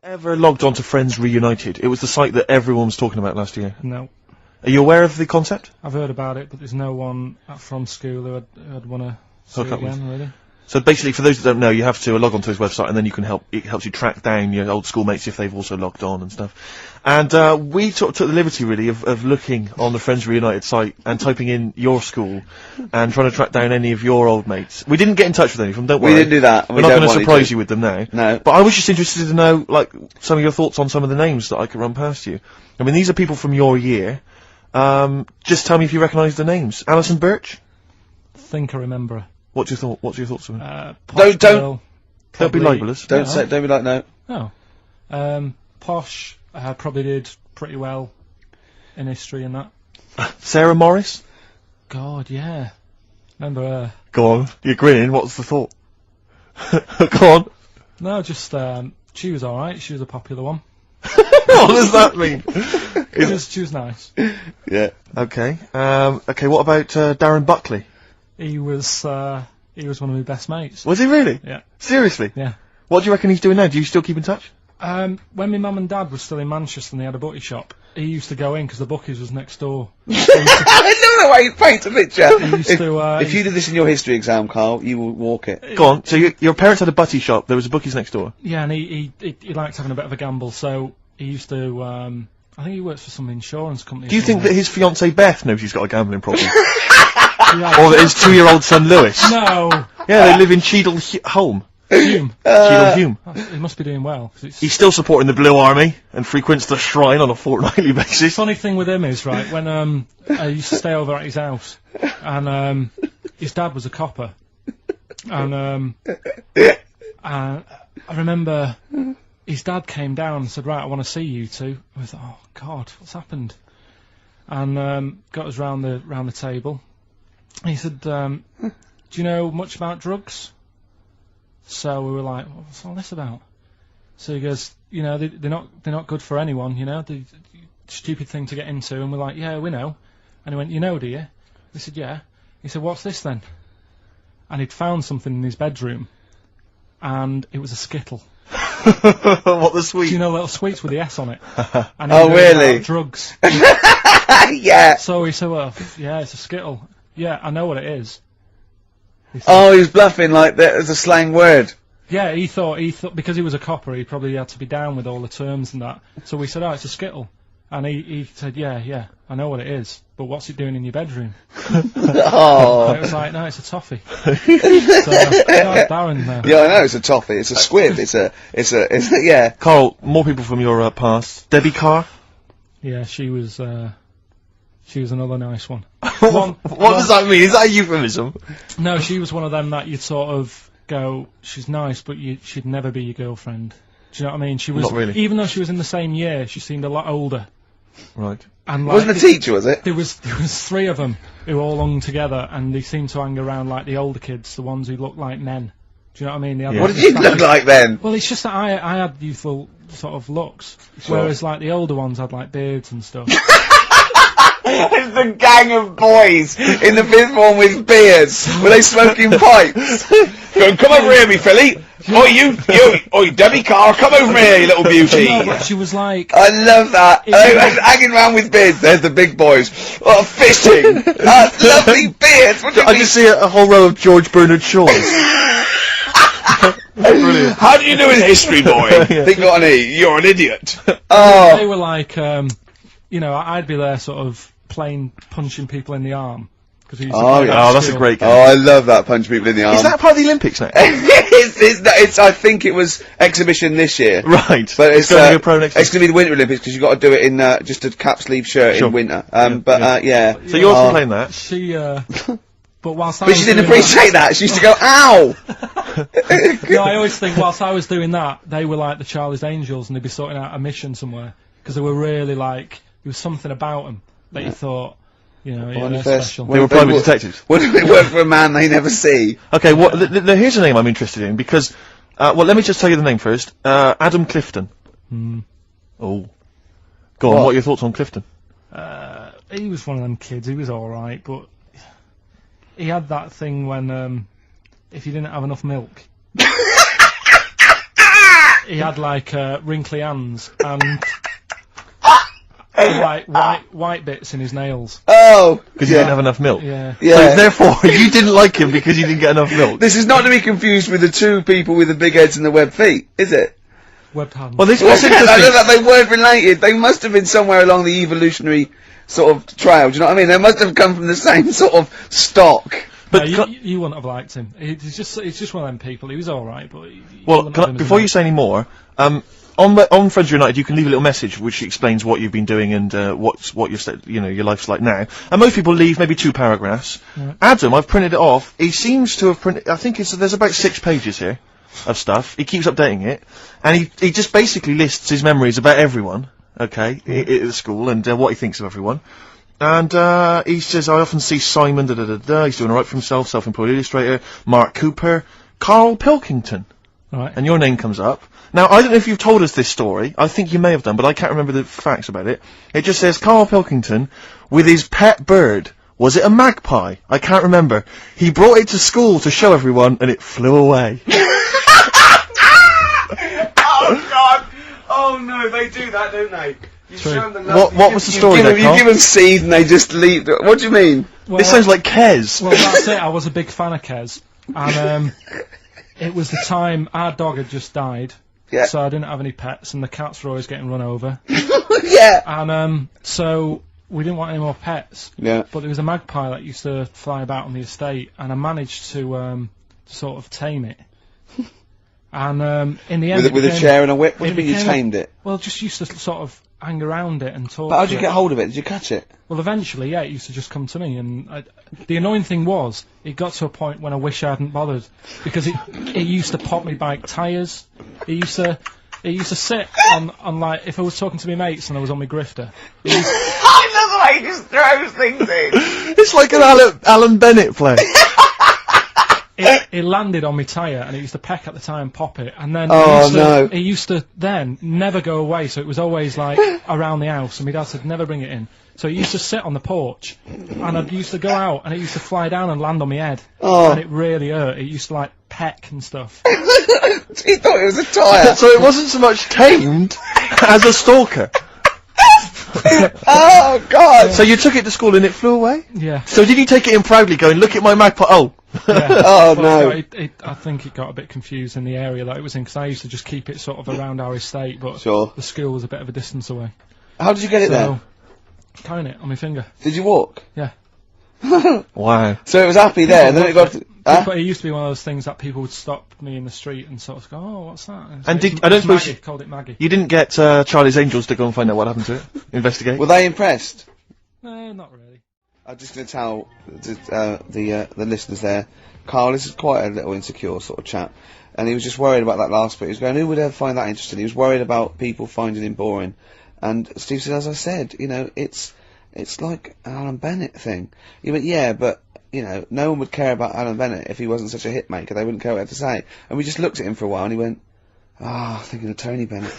Ever logged on to Friends Reunited? It was the site that everyone was talking about last year. No. Are you aware of the concept? I've heard about it, but there's no one from school who I'd want to see again, really. So basically, for those that don't know, you have to log onto his website, and then you can it helps you track down your old schoolmates if they've also logged on and stuff. And we took the liberty, really, of looking on the Friends Reunited site and typing in your school and trying to track down any of your old mates. We didn't get in touch with any of them, don't worry. We didn't do that. We're not going to surprise you with them now. No. But I was just interested to know, like, some of your thoughts on some of the names that I could run past you. I mean, these are people from your year. Just tell me if you recognise the names. Alison Birch? I think I remember her. What's your thoughts on her? Don't be libelous. Don't be like, no. No. Posh, probably did pretty well in history and that. Sarah Morris? God, yeah. Remember her. Go on, you're grinning, what's the thought? Go on. No, just, she was alright, she was a popular one. What does that mean? She was nice. Yeah. Okay. Okay, what about Darren Buckley? He was one of my best mates. Was he really? Yeah. Seriously? Yeah. What do you reckon he's doing now? Do you still keep in touch? When my mum and dad were still in Manchester and they had a butty shop, he used to go in because the bookies was next door. I love the way you paint a picture. If you did this in your history exam, Karl, you will walk it. Go on. So your parents had a butty shop. There was a bookies next door. Yeah, and he liked having a bit of a gamble, so he used to. I think he works for some insurance company. Do you think that his fiancée Beth knows he's got a gambling problem? Or that his 2-year-old son Lewis? No. Yeah, they live in Cheadle Hume. Cheadle Hume. He must be doing well. He's still supporting the Blue Army and frequents the shrine on a fortnightly basis. Funny thing with him is, right, when I used to stay over at his house, and his dad was a copper, and I remember his dad came down and said, right, I want to see you two. I thought, oh God, what's happened? And got us round the table. He said, do you know much about drugs? So we were like, what's all this about? So he goes, you know, they're not good for anyone, you know, they're stupid thing to get into. And we're like, yeah, we know. And he went, you know, do you? We said, yeah. He said, what's this then? And he'd found something in his bedroom, and it was a Skittle. What, the sweet? Do you know little sweets with the S on it? And oh, really? Drugs. Yeah. So he said, well, yeah, it's a Skittle. Yeah, I know what it is. He was bluffing like that as a slang word. Yeah, he thought because he was a copper, he probably had to be down with all the terms and that. So we said, oh, it's a Skittle. And he said, yeah, I know what it is, but what's it doing in your bedroom? Oh. And it was like, no, it's a toffee. So, Darren, yeah, I know, it's a toffee, it's a squib, it's a, yeah. Karl, more people from your past. Debbie Carr? Yeah, she was another nice one. What does that mean? Is that a euphemism? No, she was one of them that you'd sort of go, she's nice, but she'd never be your girlfriend. Do you know what I mean? She was, not really. Even though she was in the same year, she seemed a lot older. Right. And like, wasn't a teacher, was it? There was 3 of them who all hung together, and they seemed to hang around like the older kids, the ones who looked like men. Do you know what I mean? What did you look like then? Well, it's just that I had youthful sort of looks, whereas like the older ones had like beards and stuff. It's the gang of boys in the 5th form with beards. Were they smoking pipes? Going, come over here, me filly. Oi, Debbie Carr, come over here, you little beauty. No, but she was like... I love that. Hanging around with beards. There's the big boys. Oh, fishing. Lovely beards. What do you mean? I just see a whole row of George Bernard Shaws. Brilliant. How do you do in history, boy? Yeah. Think on E. You're an idiot. They were like, you know, I'd be there sort of punching people in the arm. That's a great game. Oh, I love that, punch people in the arm. Is that part of the Olympics now? it's I think it was exhibition this year. Right. But it's going to be a pro next year. It's going to be the Winter Olympics because you've got to do it in just a cap sleeve shirt in winter. Yeah. So you're also playing that? She, but whilst But she didn't appreciate that. She used to go, ow! No, I always think whilst I was doing that, they were like the Charlie's Angels and they'd be sorting out a mission somewhere. Because they were really like, there was something about them that you thought, you know, they're special. They were private detectives. What if they work for a man they never see? Okay, here's a name I'm interested in, because, let me just tell you the name first. Adam Clifton. Oh. Go on, what are your thoughts on Clifton? He was one of them kids, he was alright, but he had that thing when, if you didn't have enough milk, he had like wrinkly hands and like white bits in his nails. Oh, Because you didn't have enough milk. Yeah. yeah. So therefore, you didn't like him because you didn't get enough milk. This is not to be confused with the two people with the big heads and the webbed feet, is it? Webbed hands. Well, this Well, what's I know interesting. that they weren't related. They must have been somewhere along the evolutionary sort of trail. Do you know what I mean? They must have come from the same sort of stock. But no, can- you wouldn't have liked him. He's just one of them people. He was all right, but Well, before you say any more, on Friends Reunited, you can leave a little message which explains what you've been doing and what your life's like now. And most people leave maybe 2 paragraphs. Right. Adam, I've printed it off. He seems to have printed. I think there's about 6 pages here of stuff. He keeps updating it, and he just basically lists his memories about everyone. Okay, at the school and what he thinks of everyone. And he says, I often see Simon, he's doing alright for himself, self-employed illustrator, Mark Cooper, Karl Pilkington. Right. And your name comes up. Now, I don't know if you've told us this story. I think you may have done, but I can't remember the facts about it. It just says, Karl Pilkington, with his pet bird. Was it a magpie? I can't remember. He brought it to school to show everyone, and it flew away. Oh God! Oh no, they do that, don't they? You True. show them the What was the story there, You Karl? give them seed and they just leave. What do you mean? Well, This sounds like Kez. well, that's it. I was a big fan of Kez, and it was the time our dog had just died. Yeah. So I didn't have any pets, and the cats were always getting run over. Yeah. And so we didn't want any more pets. Yeah. But there was a magpie that used to fly about on the estate, and I managed to sort of tame it. And in the end, With a chair and a whip. What do it you mean you became- tamed it? Well, just used to sort of hang around it and talk. But how'd to you it. get hold of it? Did you catch it? Well, eventually, yeah, it used to just come to me, and the annoying thing was, it got to a point when I wish I hadn't bothered, because it used to pop me bike tyres. It used to sit on like, if I was talking to my mates and I was on my grifter. I love the way he just throws things in. It's like an Alan Bennett play. It landed on my tyre, and it used to peck at the tyre and pop it, and then Oh, no. it used to then never go away, so it was always like around the house, and my dad said never bring it in. So it used to sit on the porch, and I used to go out, and it used to fly down and land on my head, Oh. and it really hurt. It used to like peck and stuff. He thought it was a tyre. So it wasn't so much tamed as a stalker. Oh God! So you took it to school and it flew away? Yeah. So did you take it in proudly going, look at my magpie? Oh. Yeah. Oh But no! I think it got a bit confused in the area that it was in, because I used to just keep it sort of around our estate, but Sure. the school was a bit of a distance away. How did you get it there? So, carrying it on my finger. Did you walk? Yeah. Wow. So it was happy there, and then it got. But it used to be one of those things that people would stop me in the street and sort of go, "Oh, what's that?" And it's- I don't it's suppose Maggie, called it Maggie. You didn't get Charlie's Angels to go and find out what happened to it? Investigate? Were they impressed? No, not really. I'm just going to tell the listeners there, Karl is quite a little insecure sort of chap, and he was just worried about that last bit. He was going, who would ever find that interesting? He was worried about people finding him boring. And Steve said, as I said, you know, it's like an Alan Bennett thing. He went, yeah, but, you know, no one would care about Alan Bennett if he wasn't such a hit maker. They wouldn't care what he had to say. And we just looked at him for a while, and he went, thinking of Tony Bennett.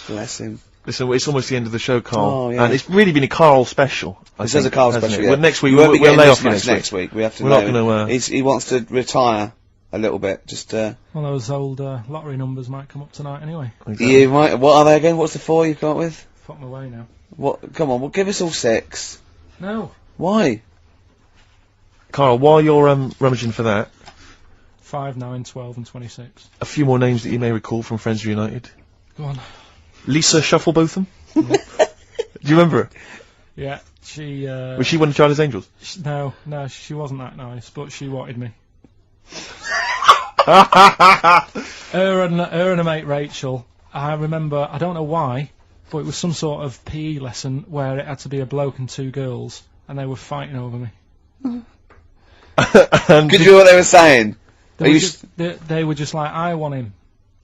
Bless him. Listen, it's almost the end of the show, Karl. Oh, yeah. And it's really been a Karl special. This is a Karl hasn't special, it? yeah. Well, next week, We won't be we'll getting lay this off you much next week. We have to We're know. not gonna, He wants to retire a little bit. Just, Well, those old lottery numbers might come up tonight anyway. Exactly. you might. What are they again? What's the 4 you've come up with? Fuck my way now. What? Come on, well, give us all 6. No. Why? Karl, while you're rummaging for that, 5, 9, 12 and 26. a few more names that you may recall from Friends Reunited. Go on. Lisa Shufflebotham? Do you remember her? Yeah, she... Was she one of Charlie's Angels? No, she wasn't that nice, but she wanted me. Her and her mate Rachel, I remember, I don't know why, but it was some sort of PE lesson where it had to be a bloke and 2 girls, and they were fighting over me. And Could you hear what they were saying? They Are were, you just, they were just like, I want him,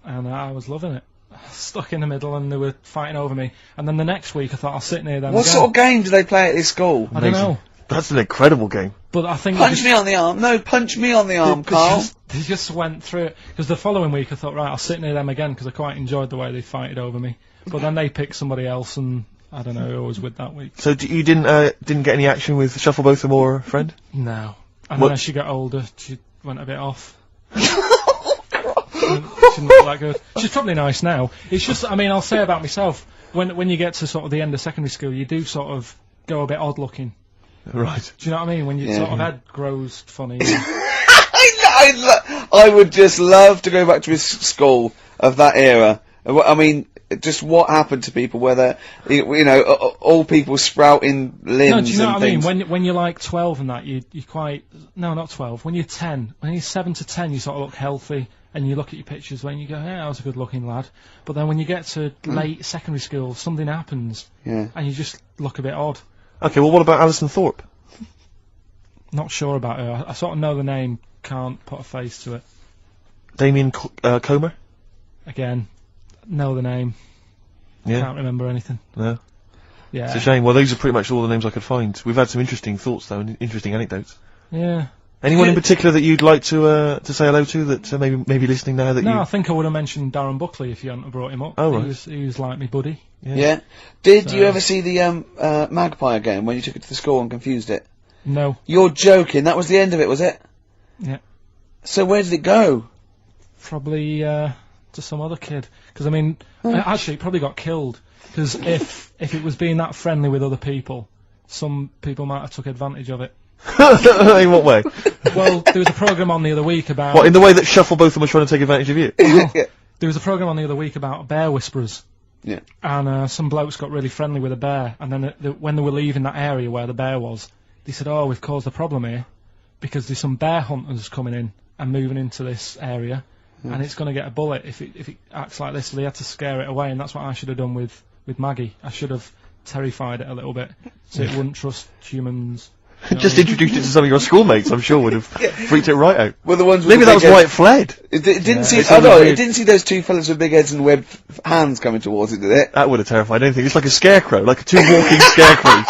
and I was loving it. Stuck in the middle, and they were fighting over me. And then the next week, I thought I'll sit near them. What again. sort of game do they play at this school? I don't know, That's an incredible game. but I think Punch me on the arm. No, punch me on the arm, Karl. They just went through it, because the following week I thought, right, I'll sit near them again, because I quite enjoyed the way they fighted over me. But then they picked somebody else, and I don't know who I was with that week. So you didn't get any action with Shufflebotham or a friend? No. And What- then as she got older, she went a bit off. shouldn't look that good. She's probably nice now. It's just, I mean, I'll say about myself, when you get to sort of the end of secondary school, you do sort of go a bit odd looking. Right. Do you know what I mean? When your sort of head grows funny. I would just love to go back to his school of that era. I mean, just what happened to people, whether, you know, all people sprouting limbs No, do you know and what I mean? things. When you're like 12 and that, you're quite... No, not 12. When you're 10, when you're 7 to 10, you sort of look healthy, and you look at your pictures when you go, yeah, I was a good-looking lad. But then when you get to late secondary school, something happens, and you just look a bit odd. Okay, well, what about Alison Thorpe? Not sure about her. I sort of know the name, can't put a face to it. Damien Comer? Again, know the name, Yeah. can't remember anything. No. Yeah. It's a shame. Well, those are pretty much all the names I could find. We've had some interesting thoughts, though, and interesting anecdotes. Yeah. Anyone in particular that you'd like to say hello to that maybe listening now that No, you... I think I would have mentioned Darren Buckley if you hadn't have brought him up. Oh, right. He was like me buddy. Yeah. Did you ever see the magpie again when you took it to the school and confused it? No. You're joking. That was the end of it, was it? Yeah. So where did it go? Probably to some other kid. Because, I mean, actually, it probably got killed. Because if it was being that friendly with other people, some people might have took advantage of it. In what way? Well, there was a programme on the other week about... What, in the way that Shuffle both of them were trying to take advantage of you? Yeah. There was a programme on the other week about bear whisperers. Yeah. And some blokes got really friendly with a bear. And then when they were leaving that area where the bear was, they said, oh, we've caused a problem here. Because there's some bear hunters coming in and moving into this area. And it's going to get a bullet if it acts like this. So they had to scare it away. And that's what I should have done with Maggie. I should have terrified it a little bit. So it wouldn't trust humans. You know Just what I mean? introduced it to some of your schoolmates, I'm sure would have freaked it right out. Well, the ones with Maybe the that big was why it heads- fled. It didn't see. It's Oh no! really It weird. didn't see those two fellas with big heads and webbed hands coming towards it, did it? That would have terrified anything. It's like a scarecrow, like two walking scarecrows.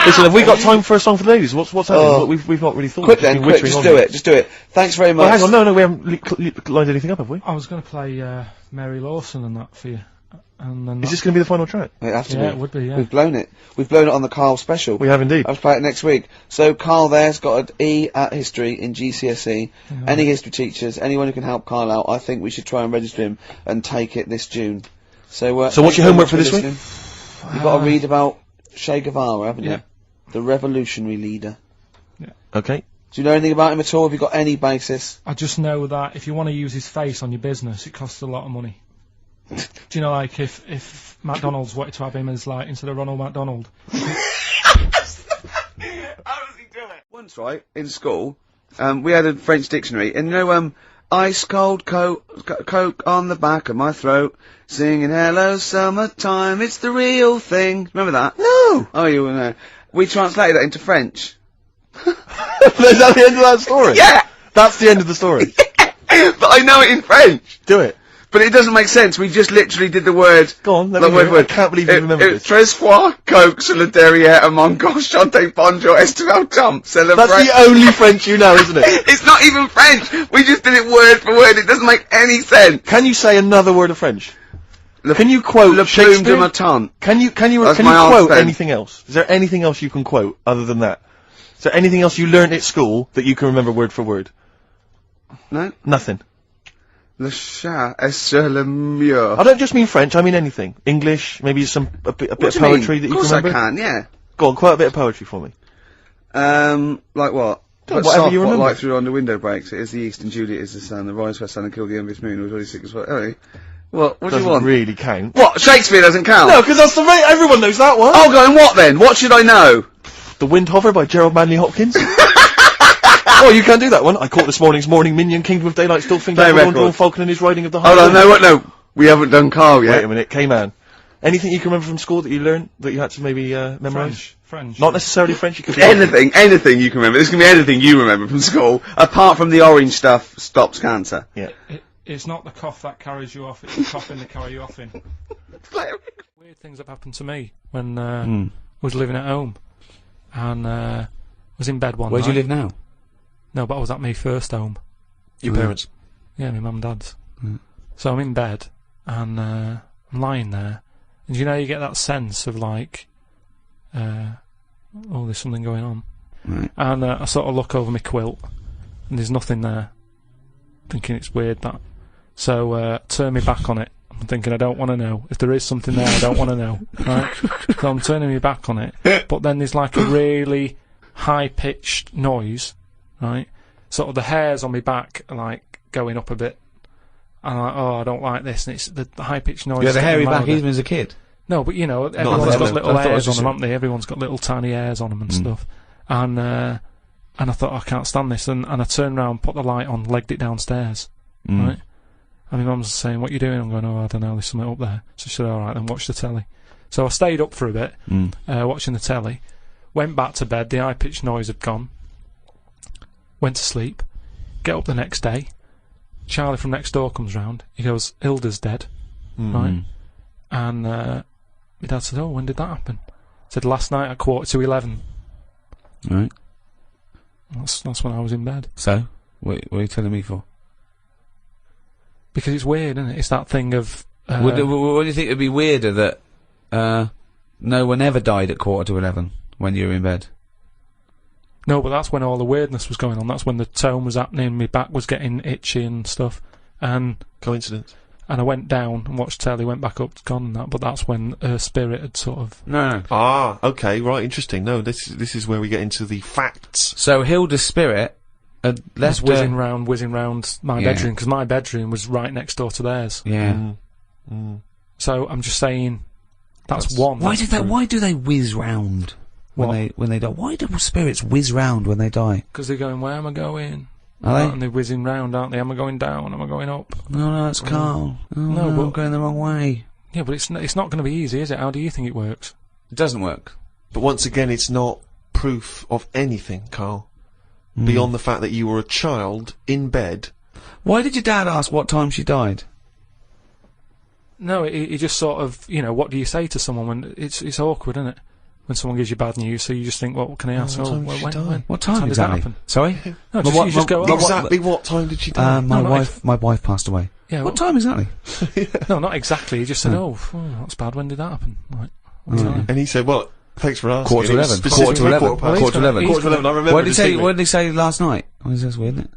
Listen, have we got time for a song for the ladies? What's happening? Oh. We've not really thought. Quick We've just then, been quick! wittering Just on do here. it! Just do it! Thanks very much. Well, hang on, no, we haven't lined anything up, have we? I was going to play Mary Lawson and that for you. And then Is this going to be the final track? It has to Yeah, be. it would be, yeah. We've blown it. We've blown it on the Karl special. We have indeed. I'll play it next week. So Karl there's got an E at history in GCSE. Any history teachers, anyone who can help Karl out, I think we should try and register him and take it this June. So So what's your homework for this week? You've got to read about Che Guevara, haven't Yeah. you? The revolutionary leader. Okay. Do you know anything about him at all? Have you got any basis? I just know that if you want to use his face on your business, it costs a lot of money. Do you know, like, if McDonald's wanted to have him as, like, instead of Ronald McDonald? How does he do it? Once, right, in school, we had a French dictionary, and you know, ice cold coke on the back of my throat, singing hello summertime, it's the real thing. Remember that? No! Oh, you will know. We translated that into French. Is that the end of that story? Yeah! That's the end of the story. But I know it in French. Do it. But it doesn't make sense. We just literally did the word. Go on, let the me hear it. I can't believe you remember this. Tres fois, coke, sur le derrière, à mon gauche, chante bonjour, estivale jump, celebrate. That's the only French you know, isn't it? It's not even French. We just did it word for word. It doesn't make any sense. Can you say another word of French? Can you quote Le plume Shakespeare? de ma tante. Can you That's my quote aunt's pen. anything else? Is there anything else you can quote other than that? Is there anything else you learnt at school that you can remember word for word? No? Nothing. Le chat est sur le mur. I don't just mean French, I mean anything. English, maybe a bit of poetry that you can remember. Of course I can, yeah. Go on, quote a bit of poetry for me. Like what? Whatever soft, you remember. light through under window breaks. It is the east and Juliet is the sun. The rise for sun and kill the envious moon. It was already sick as well. Oh, what do you Doesn't want? really count. What? Shakespeare doesn't count? No, because that's the right. Everyone knows that one. Oh, going what then? What should I know? The Windhover by Gerald Manley Hopkins. Oh, you can't do that one. I caught this morning's morning minion, Kingdom of Daylight, still thinking Play of record. Drawn Falcon and his riding of the Hold High on, no. We haven't done Karl yet. Wait a minute, K-Man. Anything you can remember from school that you learned, that you had to maybe memorise? French. Not necessarily French, you could Anything you can remember. This can be anything you remember from school, apart from the orange stuff stops cancer. Yeah. It's not the cough that carries you off, it's the coughing that carry you off in. Weird things have happened to me when I was living at home. And was in bed one Where night. do you live now? No, but I was at my first home. Your parents. Yeah, my mum and dad's. So I'm in bed, and I'm lying there. And you know, you get that sense of like, oh, there's something going on. Right. And I sort of look over my quilt, and there's nothing there. Thinking it's weird that. So, turn me back on it. I'm thinking, I don't want to know. If there is something there, I don't want to know. Right? So I'm turning me back on it. But then there's like a really high-pitched noise, right? Sort of the hairs on my back are like going up a bit. And I'm like, oh, I don't like this. And it's the high-pitched noise. You had a hairy back louder. even as a kid? No, but you know, everyone's got little I thought it hairs was on them, haven't they? Everyone's got little tiny hairs on them and stuff. And I thought, I can't stand this. And I turned around, put the light on, legged it downstairs, right? And my mum's saying, what are you doing? I'm going, oh, I don't know, there's something up there. So she said, alright, then watch the telly. So I stayed up for a bit, watching the telly, went back to bed, the high-pitched noise had gone, went to sleep, get up the next day, Charlie from next door comes round, he goes, Hilda's dead, right? And my dad said, oh, when did that happen? I said, last night at 11:15. Right. That's when I was in bed. So, what are you telling me for? Because it's weird, isn't it? It's that thing of... what do you think would be weirder that no one ever died at 11:15 when you were in bed? No, but that's when all the weirdness was going on. That's when the tone was happening, my back was getting itchy and stuff. And Coincidence. And I went down and watched telly, went back up, gone and that, but that's when her spirit had sort of... No. Ah, okay, right, interesting. No, this is where we get into the facts. So Hilda's spirit had left was whizzing round my bedroom, because my bedroom was right next door to theirs. Yeah. So I'm just saying, that's one. Why do they whiz round when they die? Why do spirits whiz round when they die? Because they're going, where am I going? Are they? And they're whizzing round, aren't they? Am I going down? Am I going up? No, it's Karl. Oh, no, but but I'm going the wrong way. Yeah, but it's not going to be easy, is it? How do you think it works? It doesn't work. But once again, it's not proof of anything, Karl. Beyond the fact that you were a child in bed. Why did your dad ask what time she died? No, he just sort of, you know, what do you say to someone when it's awkward, isn't it? When someone gives you bad news, so you just think, well, what can I ask? What time did she die? What time did exactly? that happen? Sorry? No, you just go, Exactly what time did she die? My wife passed away. Yeah, what time exactly? No, not exactly. He just said, that's bad. When did that happen? Like, and he said, well, thanks for asking. Quarter to 11. Quarter to 11. I remember. What did he say last night? Oh, that's weird, isn't it?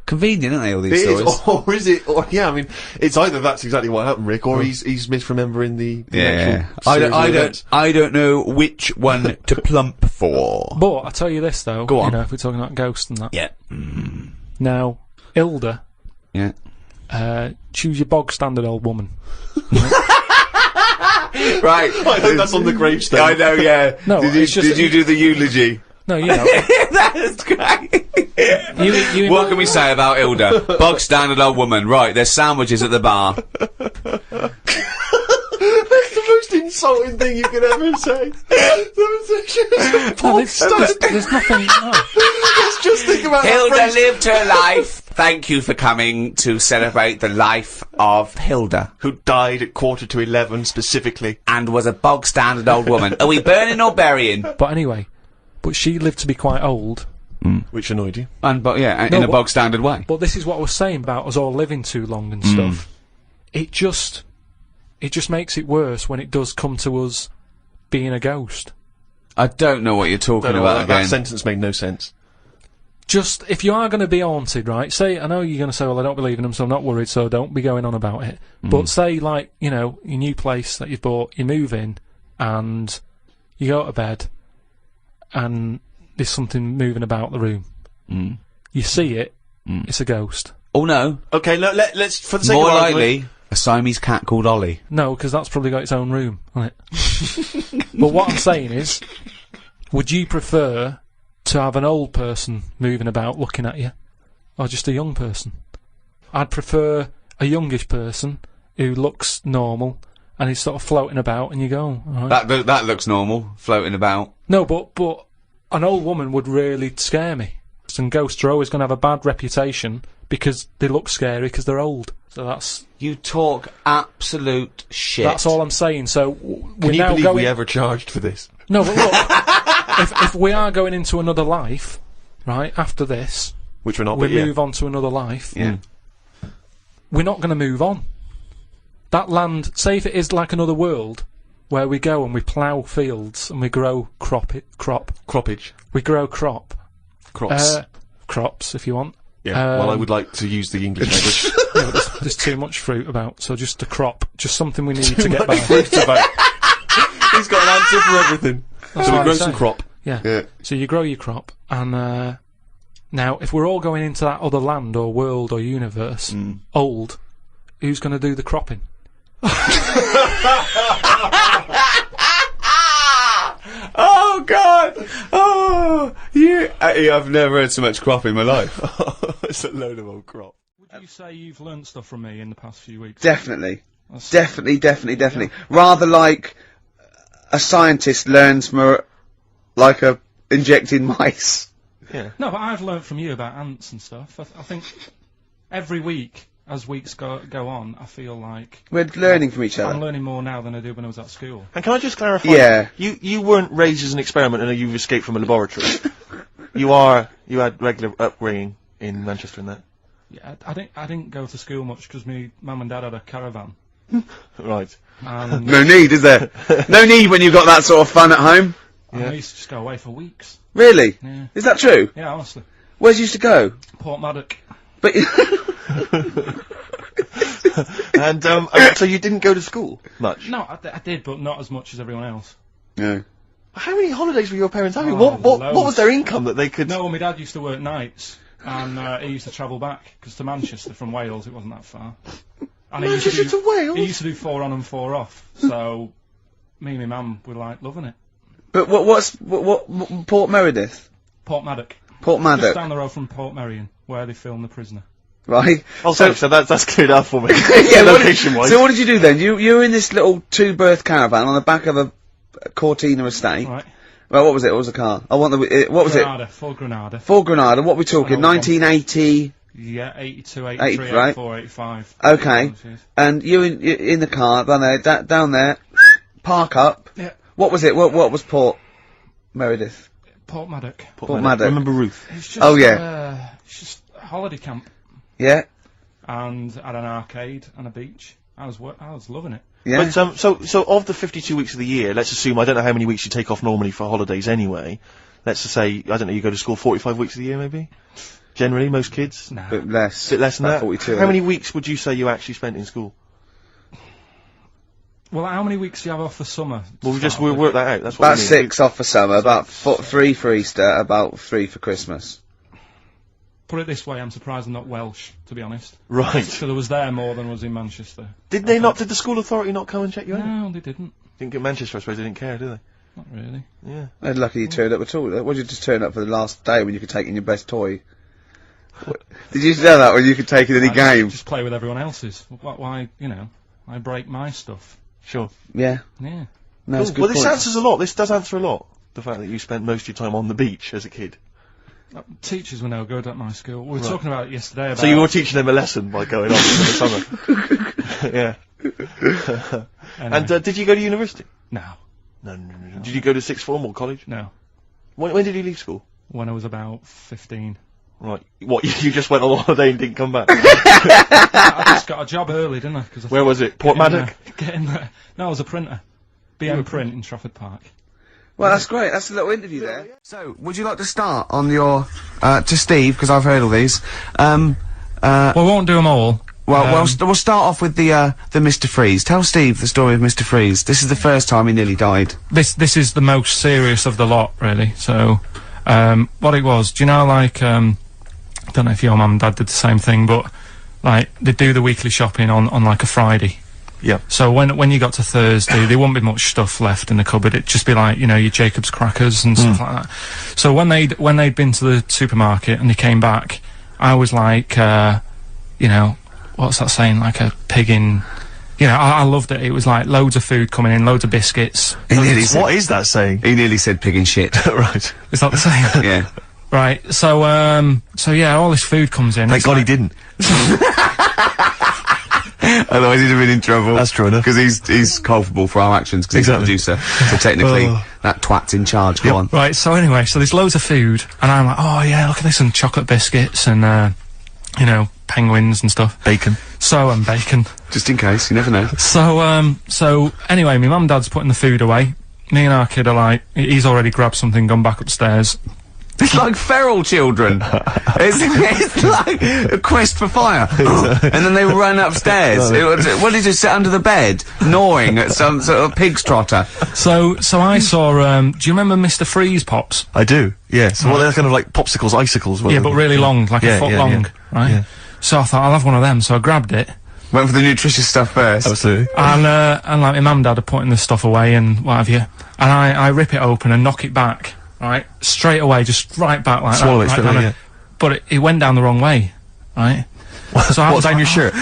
Convenient, aren't they, all these stories? Or is it? Or, yeah, I mean, it's either that's exactly what happened, Rick, or he's misremembering the actual I don't know which one to plump for. But I tell you this though, go on. You know, if we're talking about ghosts and that. Yeah. Now, Hilda. Yeah. Choose your bog standard old woman. Right. I hope that's on the gravestone. I know, yeah. No, did you do the eulogy? No, you know. That's great. You what can we say about Hilda? Bog standard old woman. Right, there's sandwiches at the bar. That's the most insulting thing you could ever say. There's nothing. No. Let's just think about Hilda that phrase. lived her life. Thank you for coming to celebrate the life of Hilda. Who died at 11:15 specifically. And was a bog standard old woman. Are we burning or burying? But anyway, she lived to be quite old. Which annoyed you. In a bog standard way. But this is what I was saying about us all living too long and stuff. It just makes it worse when it does come to us being a ghost. I don't know what you're talking about again. That sentence made no sense. Just, if you are going to be haunted, right, say, I know you're going to say, well, I don't believe in them, so I'm not worried, so don't be going on about it. But say, like, you know, your new place that you've bought, you move in, and you go to bed, and there's something moving about the room. You see it, it's a ghost. Oh, no. Okay, let's, for the sake More of likely, argument, a Siamese cat called Ollie. No, because that's probably got its own room, hasn't it? But what I'm saying is, would you prefer to have an old person moving about looking at you, or just a young person? I'd prefer a youngish person who looks normal and is sort of floating about, and you go, all right. That looks normal, floating about. No, but an old woman would really scare me. And ghosts are always going to have a bad reputation because they look scary because they're old. So that's... You talk absolute shit. That's all I'm saying. So Can you believe we ever charged for this? No, but look, if we are going into another life, right, after this, which we're not, we move on to another life. Yeah. We're not going to move on. That land, say if it is like another world, where we go and we plough fields and we grow croppage. We grow crop. Crops. Crops, if you want. Yeah, well, I would like to use the English language. Yeah, but there's too much fruit about, so just a crop, just something we need to get by. Fruit about. He's got an answer for everything. That's So we what grow I'm some saying. crop. Yeah. So you grow your crop, and now if we're all going into that other land or world or universe, old, who's going to do the cropping? Oh God! Oh, I've never heard so much crop in my life. It's a load of old crop. Would you say you've learnt stuff from me in the past few weeks? Definitely. That's- Definitely. Rather like a scientist learns from injecting mice. No, but I've learnt from you about ants and stuff. I think every week, as weeks go on, I feel like We're learning from each other. I'm learning more now than I did when I was at school. And can I just clarify? Yeah. You weren't raised as an experiment and you've escaped from a laboratory. You had regular upbringing in Manchester and that. Yeah, I didn't go to school much because my mum and dad had a caravan. Right. And No need, is there? No need when you've got that sort of fun at home. and I used to just go away for weeks. Really? Yeah. Is that true? Yeah, honestly. Where's you used to go? Port Maddock. But And so you didn't go to school much. No, I did, but not as much as everyone else. no. How many holidays were your parents having? Oh, What loads. was their income that they could? No, my dad used to work nights, and he used to travel back, because to Manchester from Wales it wasn't that far. And he used Manchester to Wales. He used to do 4 on and 4 off, so me and my mum were like loving it. But what Port Meredith? Port Maddock. Port Just Maddock, down the road from Port Merion, where they filmed The Prisoner. right? Oh, so that's cleared up for me. Yeah, Location-wise. So what did you do then? You were in this little 2-berth caravan on the back of a Cortina estate. Right. Well, what was it? What was the car? I want the. What was it? Granada, full Granada. Full Granada. What are we talking? I know what 1980. Yeah, 82, 83, 80, right. 84, 85. Okay. And you in the car down there, park up. Yeah. What was it? What was Port Meredith? Port Maddock. Port Maddock. Remember Ruth? It's just, Oh, yeah. it's just a holiday camp, Yeah. and had an arcade and a beach. I was loving it. Yeah. But so of the 52 weeks of the year, let's assume I don't know how many weeks you take off normally for holidays anyway. Let's just say I don't know, you go to school 45 weeks of the year maybe. Generally, most kids. Nah. Bit less. Bit less than About that. 42. How many weeks would you say you actually spent in school? Well, how many weeks do you have off for summer? Well, we'll work that out. That's what About we mean. 6 off for summer. About 3 for Easter. About 3 for Christmas. Put it this way, I'm surprised I'm not Welsh, to be honest. Right. So there was there more than was in Manchester. Did the school authority not come and check you out? No, they didn't. Didn't get Manchester, I suppose they didn't care, do they? Not really. Yeah. They're lucky you turned up at all. What did you just turn up for the last day when you could take in your best toy? Did you know that when you could take in any game? Just play with everyone else's. Why, I break my stuff. Sure. Yeah. Yeah. No, it's a good Well, this point. answers a lot. This does answer a lot. The fact that you spent most of your time on the beach as a kid. Teachers were no good at my school. We were talking about it yesterday. About So you were teaching them a lesson by going off in the summer. Yeah. Anyway. And did you go to university? No. No. Did you go to sixth form or college? No. When did you leave school? When I was about 15. Right. What, you just went on holiday and didn't come back? I just got a job early, didn't I? Where was it? Port Maddock? Get in there. No, I was a printer. BM Print in Trafford Park. Well, that's great. That's a little interview there. So, would you like to start on your to Steve, because I've heard all these. Well, we won't do them all. We'll start off with the Mr. Freeze. Tell Steve the story of Mr. Freeze. This is the first time he nearly died. This is the most serious of the lot, really. So, what it was, do you know, like, I don't know if your mum and dad did the same thing, but, like, they'd do the weekly shopping on like, a Friday. Yeah. So when you got to Thursday, there wouldn't be much stuff left in the cupboard. It'd just be like, your Jacob's crackers and stuff like that. So when they'd been to the supermarket and they came back, I was like, what's that saying? Like a pig in... I loved it. It was like loads of food coming in, loads of biscuits. What is that saying? He nearly said pig and shit. Right. Is that the saying? Yeah. Right. So yeah, all this food comes in. Thank God he didn't. Otherwise he'd have been in trouble. That's true enough. Because he's culpable for our actions, because Exactly. he's the producer. So technically, that twat's in charge. Go on. Right, so anyway, there's loads of food, and I'm like, oh yeah, look at this, and chocolate biscuits, and, penguins and stuff. Bacon. And bacon. Just in case, you never know. So anyway, my mum and dad's putting the food away. Me and our kid are like, he's already grabbed something, gone back upstairs. It's like feral children. It's like a quest for fire. And then they run upstairs. What did you sit under the bed, gnawing at some sort of pig's trotter? So I saw, do you remember Mr. Freeze Pops? I do, yeah. So they're kind of like popsicles, icicles. Yeah, but really long, like a foot long, right? Yeah. So I thought, I'll have one of them, so I grabbed it. Went for the nutritious stuff first. Absolutely. And like my mum and dad are putting this stuff away and what have you. And I rip it open and knock it back, right? Straight away, just right back like Swallow that. it straight away, yeah. But it went down the wrong way, right? So what, down your shirt?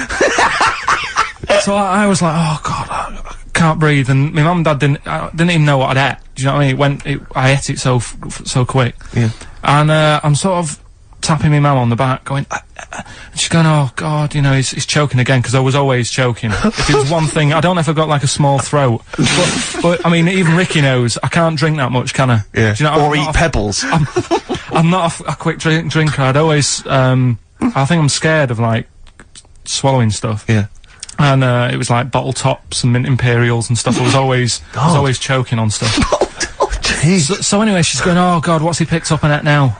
So I was like, oh God, I can't breathe. And my mum and dad didn't even know what I'd ate. Do you know what I mean? I ate it so quick. Yeah. And I'm sort of tapping my mum on the back, going, and she's going, oh God, you know, he's choking again, because I was always choking. If it was one thing, I don't know if I've got like a small throat, but I mean, even Ricky knows I can't drink that much, can I? Yeah. Do you know, or eat pebbles. I'm not a quick drinker. I'd always, I think I'm scared of like swallowing stuff. Yeah. And it was like bottle tops and mint imperials and stuff. I was always choking on stuff. Oh, jeez. So anyway, she's going, oh God, what's he picked up on it now?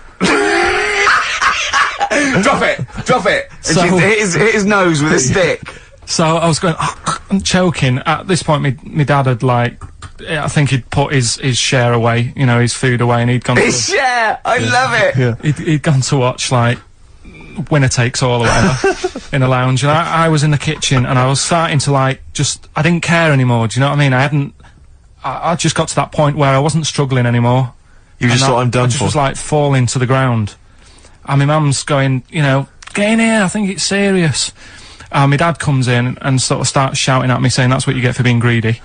Drop it! So, and she hit his nose with a stick. So I was going, I'm choking. At this point, my dad had like, I think he'd put his share away, you know, his food away, and he'd gone His share! I love it! Yeah. He'd gone to watch, like, Winner Takes All or whatever, in a lounge, and I was in the kitchen, and I was starting to, like, I didn't care anymore, do you know what I mean? I just got to that point where I wasn't struggling anymore. You just thought, I'm done for. I just was, like, falling to the ground. And my mum's going, you know, get in here, I think it's serious. And my dad comes in and sort of starts shouting at me, saying that's what you get for being greedy.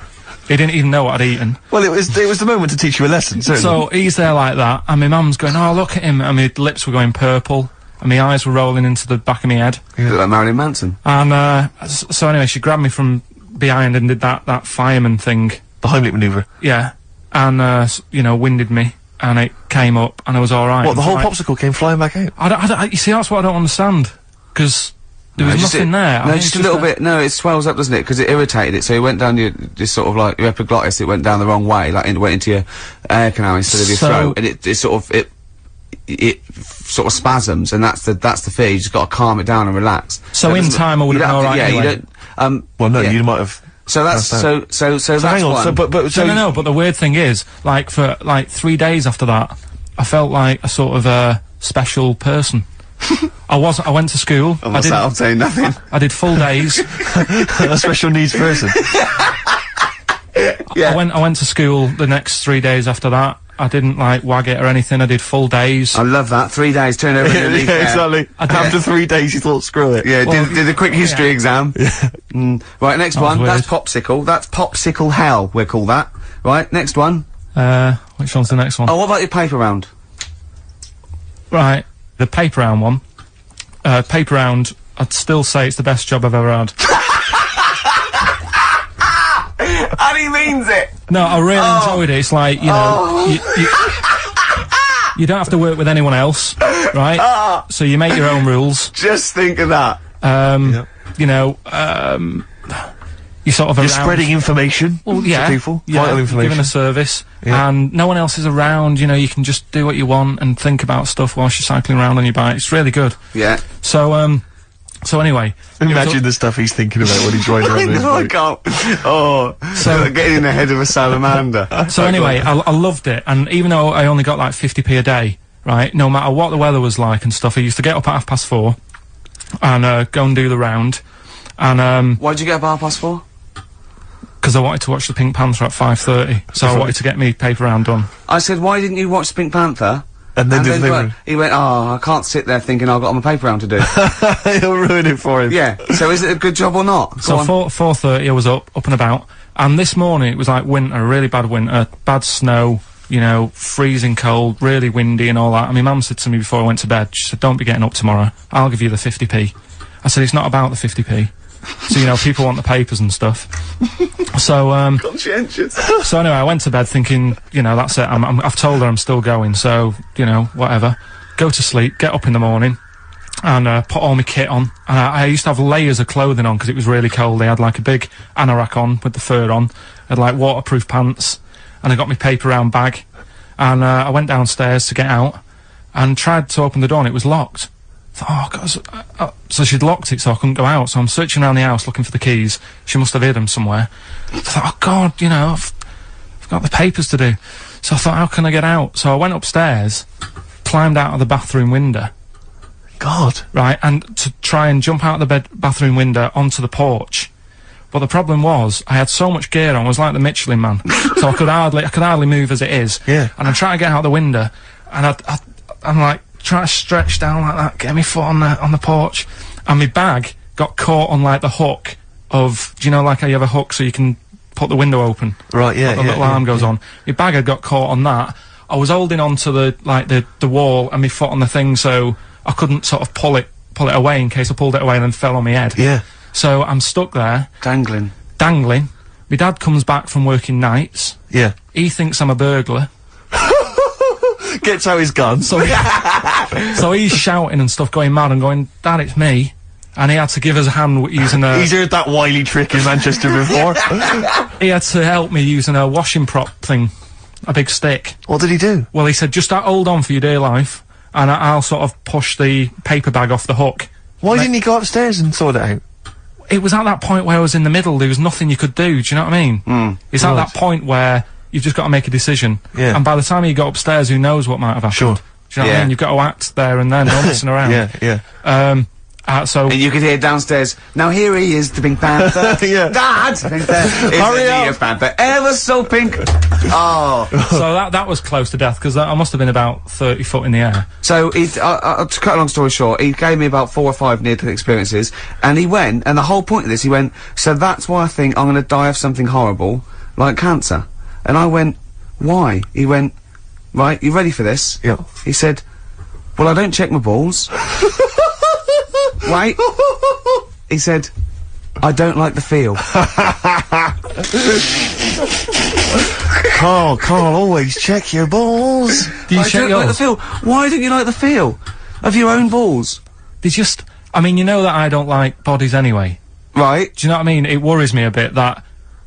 He didn't even know what I'd eaten. Well, it was the moment to teach you a lesson, certainly. So he's there like that, and my mum's going, oh, look at him, and my lips were going purple, and my eyes were rolling into the back of my head. You look like Marilyn Manson. And, so anyway, she grabbed me from behind and did that fireman thing. The Heimlich manoeuvre. Yeah. And, you know, winded me. And it came up, and I was alright. What, the whole popsicle came flying back out? You see, that's what I don't understand. Because there was nothing there. No, just a little bit. No, it swells up, doesn't it? Because it irritated it. So it went down this sort of like your epiglottis. It went down the wrong way, like it went into your air canal instead of your throat, and it sort of spasms, and that's the fear. You just got to calm it down and relax. So in time, I would have been alright. Yeah, anyway. you don't. Well, no, you might have. So that's so that's hang on. one. No, but the weird thing is, like, for like 3 days after that, I felt like a sort of special person. I went to school. I'm saying nothing. I did full days. A special needs person. Yeah. I went to school the next 3 days after that. I didn't like wag it or anything. I did full days. I love that. 3 days, turn over Yeah, exactly. After 3 days, you thought, screw it. Yeah, Well, did a quick history exam. Right, next one. weird. That's popsicle. That's popsicle hell, we'll call that. Right, next one. Which one's the next one? Oh, what about your paper round? Right, the paper round one. Paper round, I'd still say it's the best job I've ever had. And he means it! No, I really enjoyed it. It's like, you know, you don't have to work with anyone else, right? So you make your own rules. Just think of that. You know, you sort of You're around. spreading information Well, yeah, to people. yeah, Vital information. giving a service, Yeah. and no one else is around. You know, you can just do what you want and think about stuff whilst you're cycling around on your bike. It's really good. Yeah. So anyway, Imagine the stuff he's thinking about when he's riding around his I bike. can't. Oh, so getting in the head of a salamander. So anyway, I loved it, and even though I only got like 50p a day, right, no matter what the weather was like and stuff, I used to get up at 4:30 and go and do the round, and Why'd you get up at 4:30? because I wanted to watch the Pink Panther at 5:30, so I wanted to get me paper round done. I said, why didn't you watch Pink Panther? And then did go- he went, oh, I can't sit there thinking I've got my paper round to do. He'll ruin it for him. Yeah, so is it a good job or not? So Go on. 4:30 I was up and about, and this morning it was like winter, really bad winter, bad snow, you know, freezing cold, really windy and all that. And my mum said to me before I went to bed, she said, don't be getting up tomorrow, I'll give you the 50p. I said, it's not about the 50p. So, you know, people want the papers and stuff. So, Conscientious. so anyway, I went to bed thinking, you know, that's it, I've told her I'm still going, so, you know, whatever. Go to sleep, get up in the morning, and put all my kit on. And I used to have layers of clothing on because it was really cold. I had like a big anorak on with the fur on. I had like waterproof pants, and I got my paper round bag. And I went downstairs to get out, and tried to open the door and it was locked. I thought, oh God, so she'd locked it so I couldn't go out, so I'm searching around the house looking for the keys. She must have hid them somewhere. I thought, oh God, you know, I've got the papers to do. So I thought, how can I get out? So I went upstairs, climbed out of the bathroom window. God. Right, and to try and jump out of the bathroom window onto the porch. But the problem was, I had so much gear on, I was like the Michelin Man. So I could hardly move as it is. Yeah. And I'm trying to get out the window, and I'm like, trying to stretch down like that, get my foot on the porch, and my bag got caught on like the hook of, do you know, like how you have a hook so you can put the window open? Right, yeah, the little alarm goes on. My bag had got caught on that. I was holding onto the wall and my foot on the thing, so I couldn't sort of pull it away in case I pulled it away and then fell on my head. Yeah. So I'm stuck there. Dangling. My dad comes back from working nights. Yeah. He thinks I'm a burglar. Gets out his gun. So he's shouting and stuff, going mad and going, Dad, it's me. And he had to give us a hand using a... He's heard that wily trick in Manchester before. He had to help me using a washing prop thing. A big stick. What did he do? Well, he said, just hold on for your dear life, and I'll sort of push the paper bag off the hook. Why didn't he go upstairs and sort it out? It was at that point where I was in the middle, there was nothing you could do, do you know what I mean? It's at that point where you've just got to make a decision. Yeah. And by the time you got upstairs, who knows what might have happened. Sure. Do you know what I mean? You've got to act there and then, no messing around. Yeah. So... And you could hear downstairs, now here he is, the Pink Panther. Yeah. Dad! Hurry up! Panther, ever so pink. Oh. So that was close to death, because I must have been about 30 foot in the air. So, to cut a long story short, he gave me about 4 or 5 near-death experiences, and he went, and the whole point of this, he went, so that's why I think I'm gonna die of something horrible, like cancer. And I went, why? He went, right, you ready for this? Yeah. He said, well, I don't check my balls. Wait. He said, I don't like the feel. Karl, always check your balls. Do you I check don't yours? like the feel. Why don't you like the feel of your own balls? They just... I mean, you know that I don't like bodies anyway. Right. Do you know what I mean? It worries me a bit that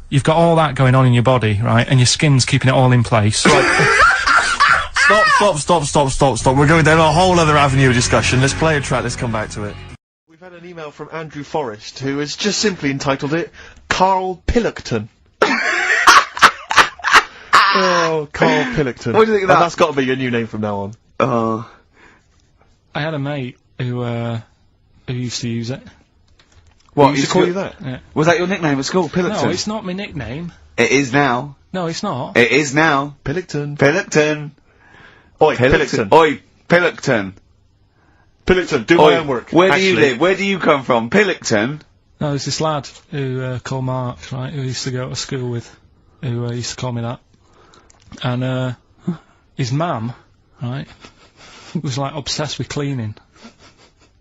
you've got all that going on in your body, right, and your skin's keeping it all in place. Stop. We're going down a whole other avenue of discussion. Let's play a track, let's come back to it. We've had an email from Andrew Forrest, who has just simply entitled it, Karl Pilkington. Oh, Karl Pilkington. What do you think of that? That's got to be your new name from now on. I had a mate who used to use it. What, He used to call you that? Yeah. Was that your nickname at school, Pilkington? No, it's not my nickname. It is now. No, it's not. It is now. Pilkington. Pilkington. Oi, Pilkington. Oi, Pilkington. Pilkington, do my homework. Where do you live? Where do you come from? Pilkington? No, there's this lad who called Mark, right, who used to go to school with, who used to call me that. And his mum, right, was like obsessed with cleaning.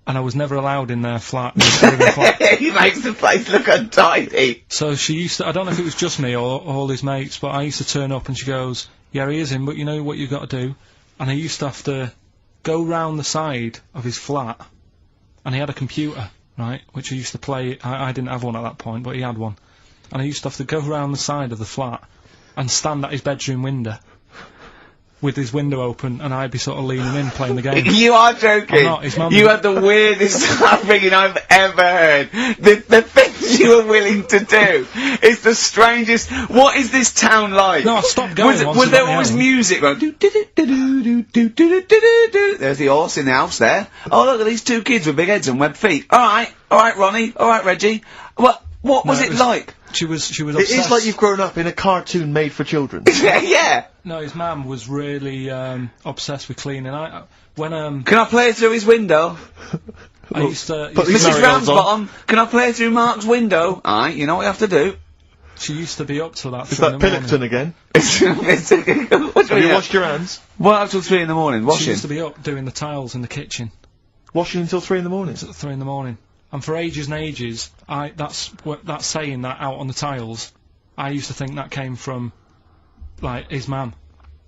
And I was never allowed in their flat. He makes the place look untidy. So she used to, I don't know if it was just me or all his mates, but I used to turn up and she goes, yeah, he is in, but you know what you've got to do? And I used to have to go round the side of his flat, and he had a computer, right, which I used to play. I didn't have one at that point, but he had one. And I used to have to go round the side of the flat and stand at his bedroom window with his window open, and I'd be sort of leaning in playing the game. You are joking. I'm not, his mum- You had the weirdest upbringing I've ever heard. The things you were willing to do is the strangest. What is this town like? No, I stopped going once Was I there got my always own. music? Like, there's the horse in the house there. Oh, look at these 2 kids with big heads and webbed feet. All right, Ronnie. All right, Reggie. What was it like? She was It obsessed. is like you've grown up in a cartoon made for children. Yeah. No, his mum was really obsessed with cleaning. When Can I play through his window? I used to, Put these Mrs. Mario's on. Ramsbottom, can I play through Mark's window? Aye, you know what you have to do. she used to be up till that. Is 3 that in the morning. Pilkington again? What's Have you washed your hands? What up till 3 in the morning? She Washing? used to be up doing the tiles in the kitchen Washing until 3 in the morning? at 3 in the morning. And for ages and ages, that's saying that out on the tiles, I used to think that came from, like, his mum,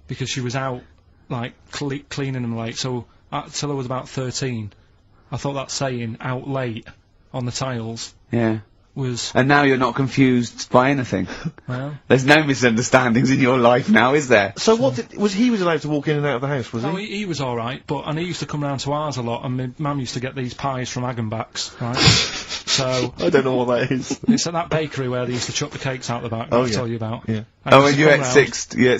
because she was out, like, cleaning them late. So till I was about 13, I thought that saying "out late" on the tiles Yeah. was... And now you're not confused by anything. Well... There's no misunderstandings in your life now, is there? So what he was allowed to walk in and out of the house, was No, he? he was alright, and he used to come round to ours a lot, and my mum used to get these pies from Hagenbach's, right? So... I don't know what that is. It's at that bakery where they used to chuck the cakes out the back, I'll tell you about. Yeah. And you ate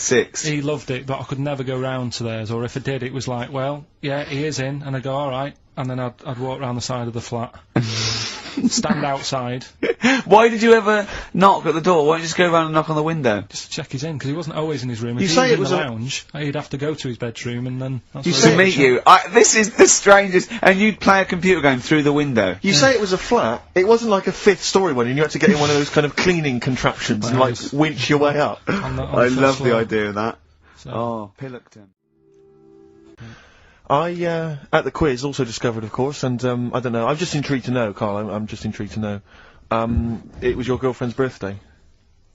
six. He loved it, but I could never go round to theirs, or if I did, it was like, well, yeah, he is in, and I'd go, alright, and then I'd walk round the side of the flat. Stand outside. Why did you ever knock at the door? Why don't you just go around and knock on the window? Just to check he's in, because he wasn't always in his room. You If he say was it in was the a- lounge, he'd have to go to his bedroom, and then... That's You where say he'd To it meet check. you. This is the strangest. And you'd play a computer game through the window. You say it was a flat. It wasn't like a fifth story one, and you had to get in one of those kind of cleaning contraptions and like Nice. winch your way up. On the I first love the floor. idea of that. So- Oh, Pilkington. I at the quiz also discovered, of course, and I don't know. I'm just intrigued to know, Karl. I'm just intrigued to know. It was your girlfriend's birthday,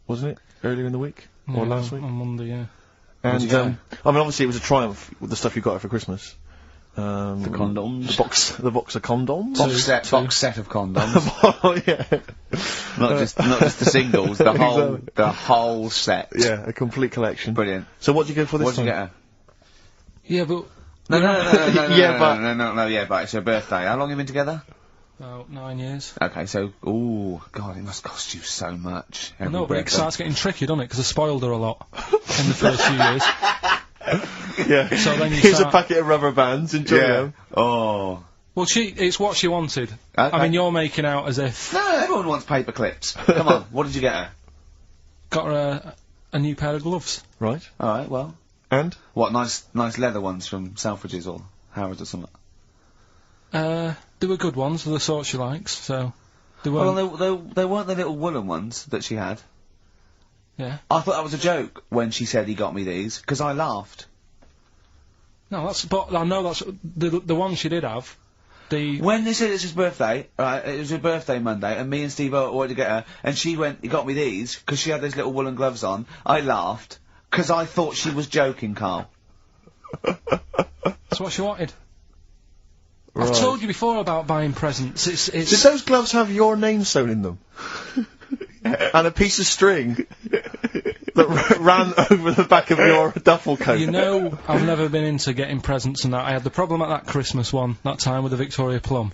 wasn't it? Earlier in the week or Yeah, last week? On Monday, yeah. And you get I mean, obviously, it was a triumph with the stuff you got her for Christmas. The condoms. The box of condoms. Box set of condoms. Oh yeah, not just the singles. The whole set. yeah, a complete collection. Brilliant. So what did you go for this What did time? you get her? Yeah, but... No, Yeah, but- yeah, but it's her birthday. How long have you been together? About 9 years. Okay, so, ooh, God, it must cost you so much. I every know, but it birthday. starts getting tricky, doesn't it? Because I spoiled her a lot in the first few years. Yeah. So then you Here's start- a packet of rubber bands. Enjoy Yeah. them. Oh. Well, it's what she wanted. Okay. I mean, you're making out as if... No, everyone wants paper clips. Come on, what did you get her? Got her a new pair of gloves. Right. Alright, well. And What, nice leather ones from Selfridges or Harrods or something? They were good ones, the sort she likes, so... They weren't... Well, they weren't the little woolen ones that she had. Yeah. I thought that was a joke when she said he got me these, because I laughed. No, but I know that's... The one she did have, When they said it's his birthday, right, it was her birthday Monday, and me and Steve wanted to get her, and she went, he got me these, because she had those little woolen gloves on, I laughed, because I thought she was joking, Karl. That's what she wanted. Right. I've told you before about buying presents. did those gloves have your name sewn in them? And a piece of string that ran over the back of your duffel coat. You know, I've never been into getting presents and that. I had the problem at that Christmas one, that time with the Victoria Plum.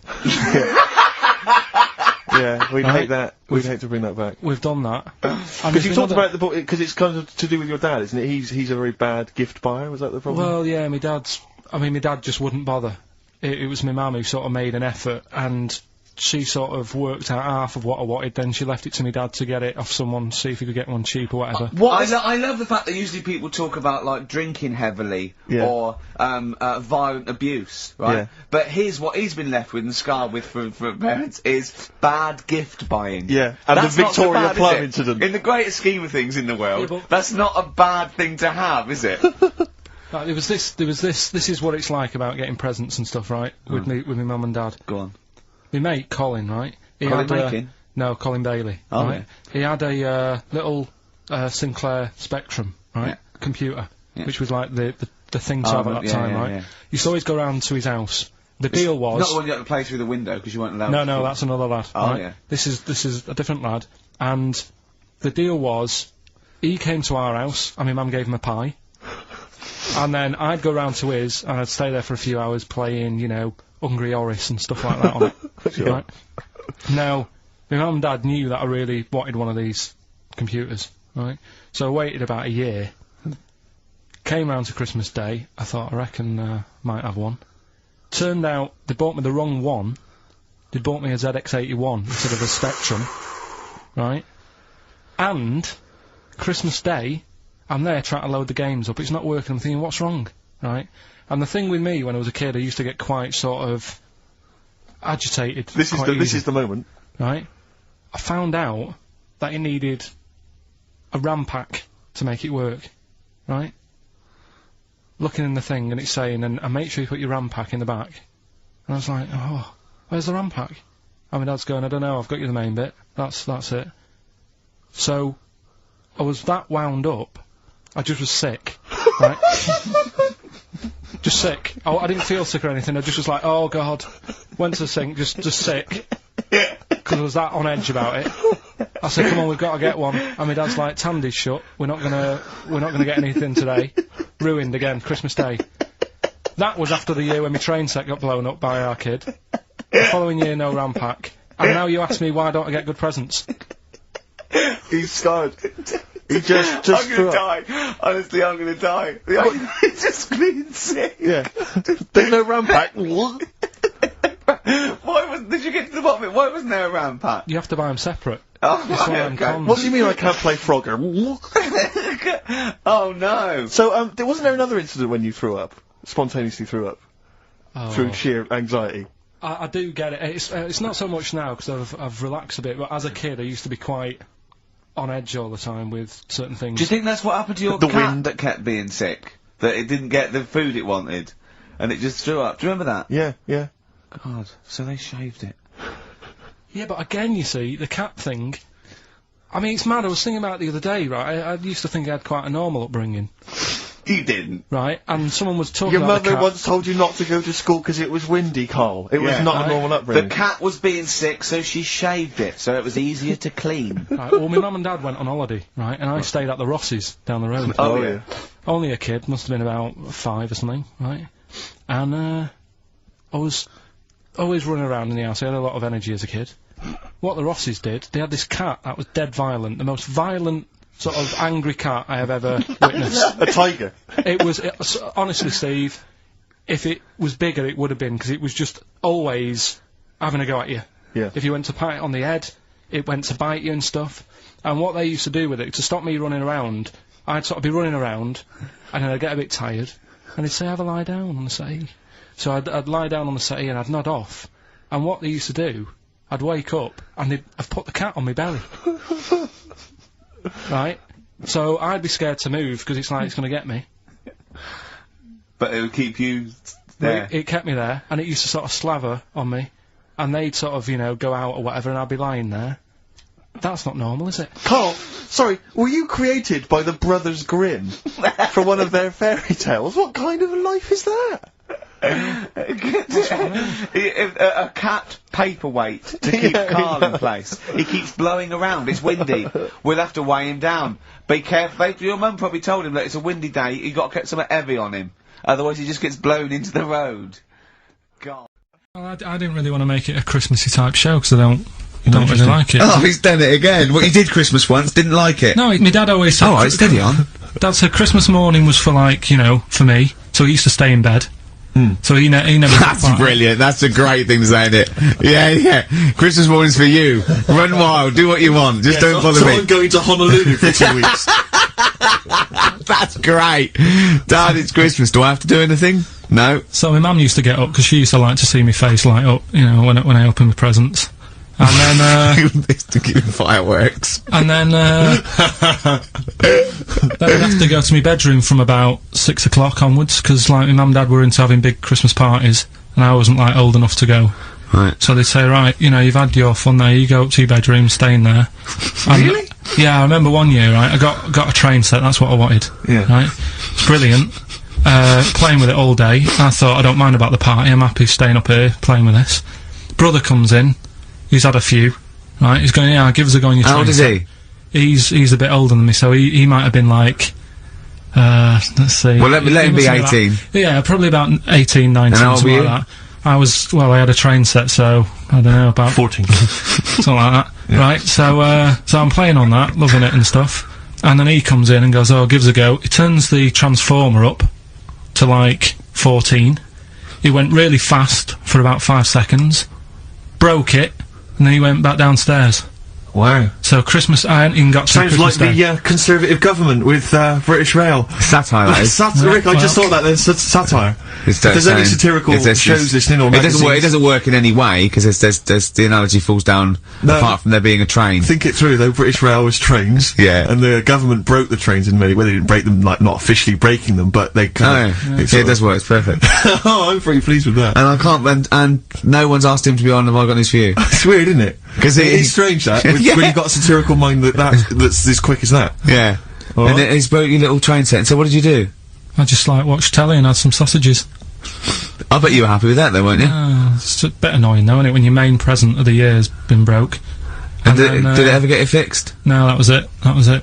Yeah, we'd hate that. We'd hate to bring that back. We've done that. Because you talked about the book, because it's kind of to do with your dad, isn't it? He's a very bad gift buyer. Was that the problem? Well, yeah, my dad just wouldn't bother. It was my mum who sort of made an effort, and she sort of worked out half of what I wanted, then she left it to my dad to get it off someone, see if he could get one cheap or whatever. I love the fact that usually people talk about, like, drinking heavily, or, violent abuse, right? Yeah. But here's what he's been left with and scarred with from parents is bad gift buying. Yeah, and That's the not so Victoria bad, Plum is it? incident. In the greater scheme of things in the world, Yeah, but- that's not a bad thing to have, is it? Right, there was this is what it's like about getting presents and stuff, right? With my mum and dad. Go on. My mate, Colin, right? He Colin had, Mackin? No, Colin Bailey. Oh, right? He had a little Sinclair Spectrum, right? Yeah. Computer, Yeah. which was like the thing to have at that yeah, time, yeah, right? yeah. Used to always go round to his house. The deal was... Not the one you had to play through the window because you weren't allowed No, to. no, that's another lad. Oh, right? yeah. This is a different lad. And the deal was, he came to our house, and my mum gave him a pie. And then I'd go round to his, and I'd stay there for a few hours playing, you know, Hungry Horace and stuff like that on it. Sure. Right? Now, my mum and dad knew that I really wanted one of these computers, right? So I waited about a year. Came round to Christmas Day, I thought, I reckon, might have one. Turned out, they bought me the wrong one. They bought me a ZX81 instead of a Spectrum, right? And, Christmas Day, I'm there trying to load the games up, it's not working, I'm thinking, what's wrong, right? And the thing with me, when I was a kid, I used to get quite sort of agitated. This is the moment. Right? I found out that it needed a RAM pack to make it work, right? Looking in the thing and it's saying, and make sure you put your RAM pack in the back. And I was like, oh, where's the RAM pack? And my dad's going, I don't know, I've got you the main bit. That's it. So, I was that wound up, I just was sick, right? Just sick. I didn't feel sick or anything, I just was like, oh god. Went to the sink, just sick. Because because I was that on edge about it. I said, come on, we've got to get one. And my dad's like, Tandy's shut. We're not gonna get anything today. Ruined again, Christmas Day. That was after the year when my train set got blown up by our kid. The following year, no RAM pack. And now you ask me why don't I get good presents? He's scarred. He just I'm gonna die. Honestly, I'm gonna die. He's just being sick. Yeah. There's no RAM pack. Did you get to the bottom of it? Why wasn't there a RAM pack? You have to buy them separate. Oh, It's one of right, them okay. cons. What do you mean I can't play Frogger? Oh no. So, wasn't there another incident when you threw up? Spontaneously threw up? Oh. Through sheer anxiety? I do get it. It's not so much now because I've relaxed a bit, but as a kid I used to be quite on edge all the time with certain things. Do you think that's what happened to your The cat wind. that kept being sick? That it didn't get the food it wanted, and it just threw up. Do you remember that? Yeah, yeah. God, so they shaved it. Yeah, but again, you see, the cat thing, I mean, it's mad. I was thinking about it the other day, right? I used to think I had quite a normal upbringing, You didn't. right? And someone was talking Your about the mother cat. once told you not to go to school because it was windy, Karl. It was Yeah. not Right. a normal The upbringing. cat was being sick, so she shaved it, so it was easier to clean. Right, well, my mum and dad went on holiday, right? And I stayed at the Rossies down the road. Oh, yeah. Only a kid, must have been about 5 or something, right? And I was always running around in the house. I had a lot of energy as a kid. What the Rossies did, they had this cat that was dead violent, the most violent sort of angry cat I have ever witnessed. A tiger. It was honestly, Steve, if it was bigger, it would have been, because it was just always having a go at you. Yeah. If you went to pat it on the head, it went to bite you and stuff. And what they used to do with it, to stop me running around, I'd sort of be running around, and then I'd get a bit tired, and they'd say, have a lie down on the settee. So I'd lie down on the settee and I'd nod off. And what they used to do, I'd wake up, and they'd have put the cat on my belly. Right? So I'd be scared to move, because it's like it's going to get me. But it would keep you But there. it kept me there, and it used to sort of slaver on me, and they'd sort of, go out or whatever, and I'd be lying there. That's not normal, is it? Karl, sorry, were you created by the Brothers Grimm for one of their fairy tales? What kind of a life is that? A cat paperweight to keep Karl in place. He keeps blowing around. It's windy. We'll have to weigh him down. Be careful. Your mum probably told him that it's a windy day. You got to get something heavy on him. Otherwise, he just gets blown into the road. God. Well, I didn't really want to make it a Christmassy type show, because I don't really like it. Oh, he's done it again. Well, he did Christmas once, didn't like it. No, my dad always said... All right, steady on. Dad said Christmas morning was for, like, for me, so he used to stay in bed. So he never... That's brilliant. That's a great thing to say, isn't it? Yeah. Christmas morning's for you. Run wild. Do what you want. Just don't bother me. I'm going to Honolulu for 2 weeks. That's great. Dad, it's Christmas. Do I have to do anything? No. So my mum used to get up, because she used to like to see my face light up, when I open my presents. And then, to keep fireworks. and then I'd have to go to my bedroom from about 6 o'clock onwards, because, my mum and dad were into having big Christmas parties, and I wasn't, old enough to go. Right. So they'd say, right, you've had your fun there, you go up to your bedroom, stay in there. And, Really? Yeah, I remember one year, right, I got a train set, that's what I wanted. Yeah. Right? It's brilliant. Playing with it all day. I thought, I don't mind about the party, I'm happy staying up here, playing with this. Brother comes in, he's had a few, right, he's going, yeah, give us a go on your train How old is set. he? He's a bit older than me, so he might have been like, let's see. Well, let him be must have been 18. yeah, probably about 18, 19, And how old something were like that. I had a train set, so, I don't know, about 14. something like that. Right, so I'm playing on that, loving it and stuff. And then he comes in and goes, oh, give us a go. He turns the transformer up to, 14. He went really fast for about 5 seconds, broke it, and then he went back downstairs. Wow. So Christmas, I hadn't even got to Sounds Christmas like Day. the Conservative government with British Rail. Satire, that is. Rick, I just thought that there's satire. If there's any satirical shows listening or it magazines, doesn't work in any way, because there's the analogy falls down apart from there being a train. think it through though. British Rail was trains, Yeah. and the government broke the trains in many. Well, they didn't break them, not officially breaking them, but they kind of. It does work. It's perfect. Oh, I'm pretty pleased with that. And I can't. And no one's asked him to be on. Have I got news for you? It's weird, isn't it? 'Cause it's strange that when you've got a satirical mind that's as quick as that. Yeah. All And right. he's broke your little train set. And so what did you do? I just watched telly and had some sausages. I bet you were happy with that though, weren't you? It's a bit annoying though, isn't it, when your main present of the year's been broke. And did it ever get it fixed? No, that was it.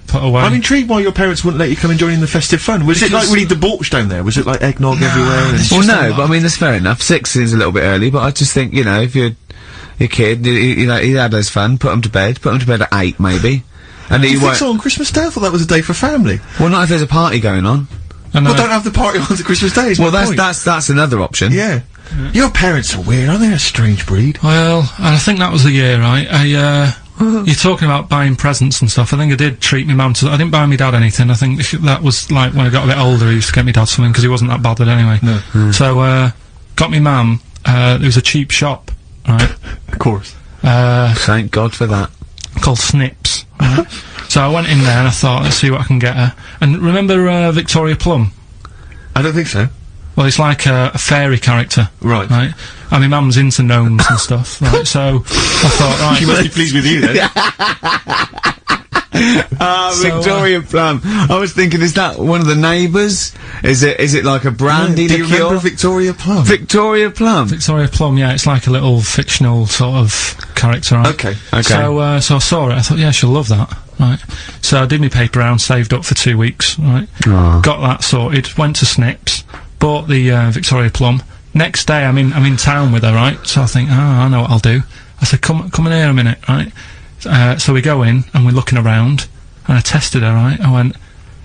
Put away. I'm intrigued why your parents wouldn't let you come and join in the festive fun. Was it like really debauched down there? Was it like eggnog everywhere? And Well, no, but I mean, that's fair enough. 6 is a little bit early, but I just think, you know, if you're a kid, you know, he had his fun, put him to bed at 8 maybe. And do you he think won't. so on Christmas Day? I thought that was a day for family. Well, not if there's a party going on. And, Well, don't have the party on Christmas Day. Is Well, my point. that's another option. Yeah. Your parents are weird, aren't they? A strange breed. Well, I think that was the year, right? You're talking about buying presents and stuff. I think I did treat my mum to. I didn't buy my dad anything. I think that was like when I got a bit older. I used to get my dad something because he wasn't that bothered anyway. No. So got me mum. There was a cheap shop, right? Of course. Thank God for that. Called Snips. Right? So I went in there and I thought, let's see what I can get her. And remember Victoria Plum? I don't think so. Well, it's like a fairy character. Right. Right? And my mum's into gnomes and stuff, right? So I thought, right. She must be pleased with you then. Victoria Plum. I was thinking, is that one of the neighbours? Is it like a brandy Do you liqueur? remember Victoria Plum? Victoria Plum. Victoria Plum, yeah, it's like a little fictional sort of character, right? Okay. So I saw it, I thought, yeah, she'll love that, right? So I did my paper round, saved up for 2 weeks, right? Aw. Got that sorted, went to Snips, bought the Victoria Plum. Next day, I'm in town with her, right? So I think, I know what I'll do. I said, come in here a minute, right? So we go in, and we're looking around, and I tested her, right? I went,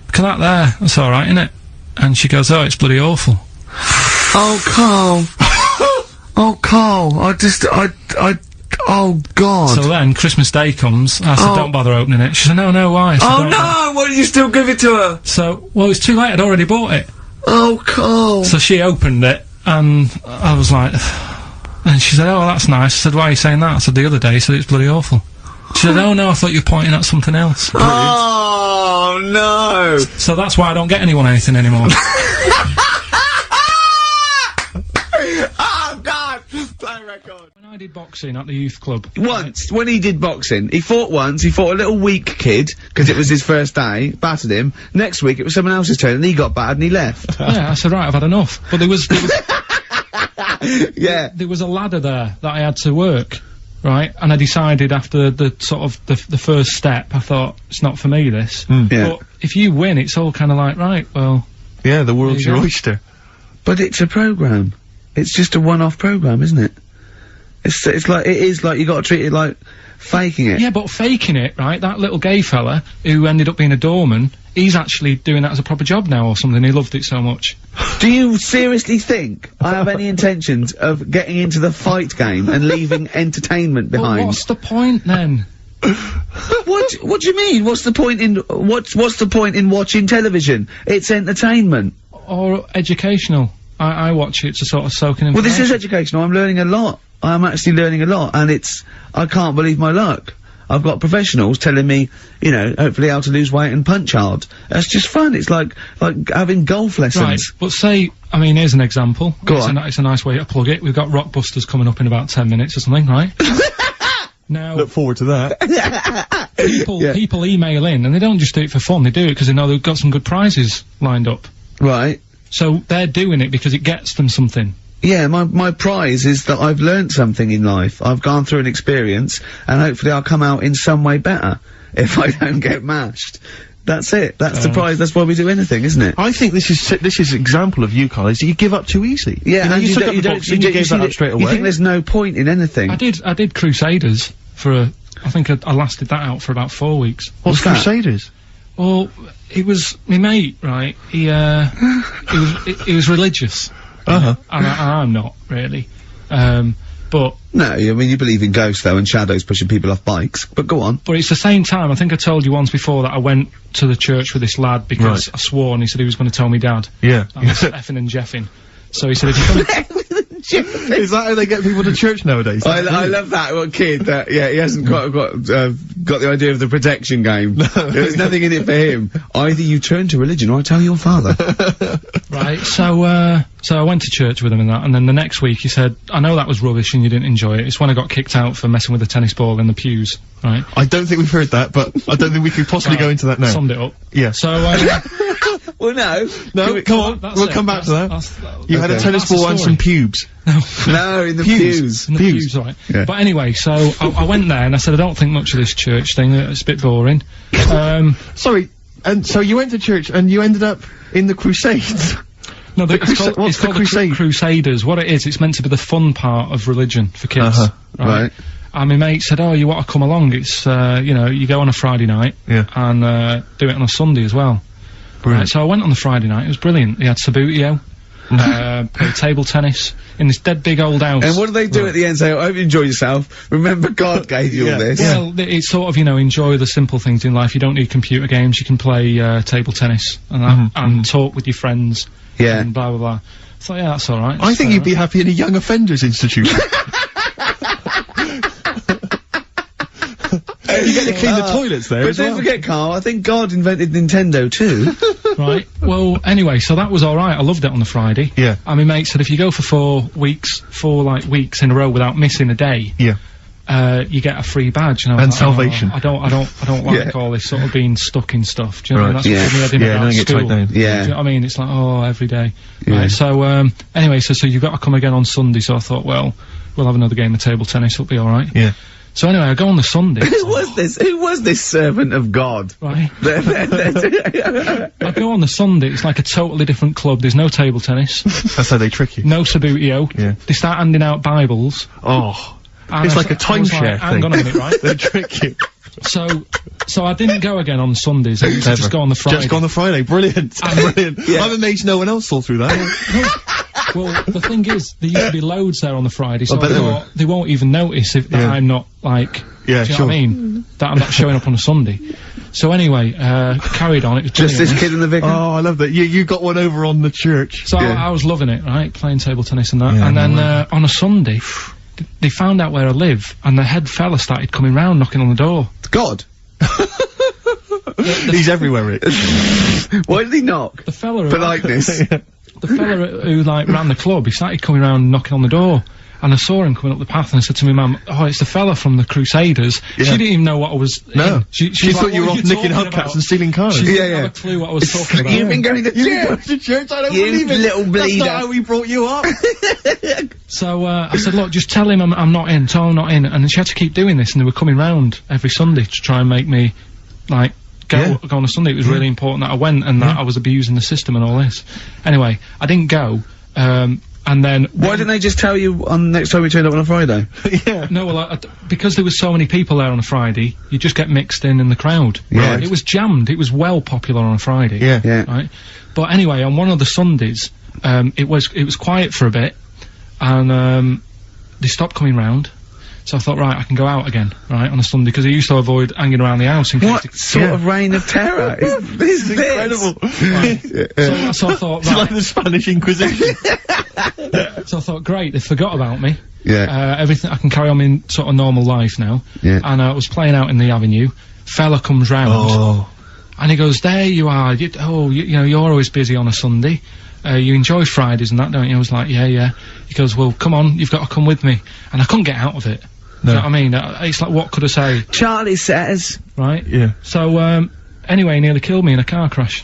look at that there, that's alright, innit? And she goes, oh, it's bloody awful. Oh, Karl. Oh, Karl. Oh, God. So then, Christmas Day comes, I said, don't bother opening it. She said, no, why? I said, Oh, "Don't." no! Why did you still give it to her? So, well, it's too late, I'd already bought it. Oh, Karl. So she opened it, and I was like, and she said, oh, that's nice. I said, why are you saying that? I said, the other day, you said it's bloody awful. She said, oh, no, I thought you were pointing at something else. Oh, no. So that's why I don't get anyone anything anymore. Oh, God. Play record. When I did boxing at the youth club. Once, when he did boxing, he fought once, he fought a little weak kid, because it was his first day, battered him. Next week, it was someone else's turn, and he got battered and he left. Yeah, I said, right, I've had enough. But there was Yeah. there was a ladder there that I had to work, right? And I decided after the sort of the first step, I thought, it's not for me, this. Yeah. But if you win, it's all kind of like, right, well, Yeah, the world's There you your go. oyster. But it's a programme. It's just a one-off programme, isn't it? It's like, it is like, you gotta treat it like faking it. yeah, but faking it, right? That little gay fella who ended up being a doorman, he's actually doing that as a proper job now or something. He loved it so much. Do you seriously think I have any intentions of getting into the fight game and leaving entertainment Well, behind? what's the point then? What do you mean? What's the point in watching television? It's entertainment. Or educational? I watch it to sort of soak in Well, information. this is educational. I'm learning a lot. I'm actually learning a lot, and I can't believe my luck. I've got professionals telling me, you know, hopefully how to lose weight and punch hard. That's just fun. It's like having golf lessons. Right, but say, I mean, here's an example. Go It's on. It's a nice way to plug it. We've got Rockbusters coming up in about 10 minutes or something, right? Now, Look forward to that. people email in, and they don't just do it for fun, they do it because they know they've got some good prizes lined up. Right. So they're doing it because it gets them something. Yeah, my prize is that I've learnt something in life. I've gone through an experience, and hopefully I'll come out in some way better if I don't get mashed. That's it. That's the prize. That's why we do anything, isn't it? I think this is example of you, Karl, is that you give up too easy. Yeah, you know, and you took don't- up you the don't- boxing, you you gave see that up that- straight You think away. there's no point in anything? I did Crusaders for I think I lasted that out for about 4 weeks. What's that? Crusaders? Well, it was my mate, right? He was religious. Uh-huh. And I'm not really. But No, I mean, you believe in ghosts, though, and shadows pushing people off bikes. But go on. it's the same time. I think I told you once before that I went to the church with this lad because Right. I swore and he said he was going to tell me dad. Yeah. I was effing and jeffing. So he said, if you come Is that how they get people to church nowadays? I love that little kid that, yeah, he hasn't got the idea of the protection game. There's nothing in it for him. Either you turn to religion or I tell your father. Right, so I went to church with him and that, and then the next week he said, I know that was rubbish and you didn't enjoy it. It's when I got kicked out for messing with a tennis ball in the pews, right? I don't think we've heard that, but I don't think we could possibly go into that now. Summed it up. Yeah. So, Well, no. No, come on. That's We'll it. come back to that. You had a Okay. tennis That's the ball and story. some pubes. No, in the pews. In the pews, right. Yeah. But anyway, so I went there and I said, I don't think much of this church thing, it's a bit boring. Sorry, and so you went to church and you ended up in the Crusades? No, it's called, what's it's called the crusade? Crusaders. What it is, it's meant to be the fun part of religion for kids. Right. And my mate said, oh, you want to come along? It's, you know, you go on a Friday night Yeah. and do it on a Sunday as well. Brilliant. Right, so I went on the Friday night, it was brilliant. They had Sabutio, played table tennis in this dead big old house. And what do they do at the end? Say, I hope you enjoy yourself. Remember, God gave you all this. Well, it's sort of, you know, enjoy the simple things in life. You don't need computer games. You can play table tennis and that, and talk with your friends. Yeah. And blah blah blah. So yeah, that's all right. I think you'd be happy in a young offenders institution. You get to clean the toilets there But as don't well. forget, Carl, I think God invented Nintendo too. right. Well, anyway, so that was all right. I loved it on the Friday. Yeah. And my mate said if you go for 4 weeks in a row without missing a day, Yeah. you get a free badge. And, I was And like, salvation. Oh, I don't like all this sort of being stuck in stuff. Do you know what I mean? That's Yeah. what me head in Yeah, about don't get school. tied down. Do you Yeah. know what I mean? It's like, oh, every day. Yeah. Right, so, anyway, so you've got to come again on Sunday, so I thought, well, we'll have another game of table tennis, it'll be alright. Yeah. So anyway, I go on the Sunday. Who was this? Who was this servant of God? Right. I go on the Sunday, it's like a totally different club, there's no table tennis, That's how they trick you. no Sabutio. Yeah. They start handing out Bibles. Oh. and It's I like a s- I was timeshare like, Hang thing. on a minute, right? They trick you. So I didn't go again on Sundays, I used to just go on the Friday. Just go on the Friday. Brilliant. Brilliant. Yeah. I'm amazed no one else thought through that. Well, the thing is, there used to be loads there on the Friday, so I bet I there thought they won't even notice if that Yeah. I'm not, like, Yeah, do you sure. know what I mean? That I'm not showing up on a Sunday. So anyway, carried on, it was Just brilliant. this kid in the vicar? Oh, I love that. You got one over on the church. So Yeah. I was loving it, right? Playing table tennis and that. Yeah, and no then, way. on a Sunday, they found out where I live, and the head fella started coming round, knocking on the door. God. He's everywhere, Rick. Why did he knock? The fella, Politeness. the fella who, like, ran the club, he started coming round, knocking on the door. And I saw him coming up the path, and I said to my mum, "Oh, it's the fella from the Crusaders." Yeah. She didn't even know what I was. No. in. She She was thought like, you were "What off are nicking talking hubcaps about?" and stealing cars. She Yeah, didn't yeah. have a clue what I was talking about. You've been going to You church. went to church, I don't You believe it. little That's bleeder. not how we brought you up. So I said, "Look, just tell him I'm not in. Tell him I'm not in." And she had to keep doing this, and they were coming round every Sunday to try and make me, like, go on a Sunday. It was really important that I went and that I was abusing the system and all this. Anyway, I didn't go. And then Why didn't they just tell you on next time we turned up on a Friday? Yeah. no, well, because there was so many people there on a Friday, you just get mixed in the crowd. Yeah. It was jammed. It was well popular on a Friday. Yeah. Yeah. Right. But anyway, on one of the Sundays, it was quiet for a bit, and they stopped coming round. So I thought, right, I can go out again, right, on a Sunday, because I used to avoid hanging around the house in case. What sort of reign of terror is this? Incredible. So I thought, It's right. like the Spanish Inquisition. So I thought, great, they forgot about me. Yeah. Everything, I can carry on in sort of normal life now. Yeah. And I was playing out in the avenue. Fella comes round, Oh. and he goes, "There you are. You know, you're always busy on a Sunday. You enjoy Fridays and that, don't you?" I was like, yeah. He goes, "Well, come on, you've got to come with me." And I couldn't get out of it. No. Do you know what I mean? It's like, what could I say, Charlie says. right? Yeah. So, anyway, he nearly killed me in a car crash.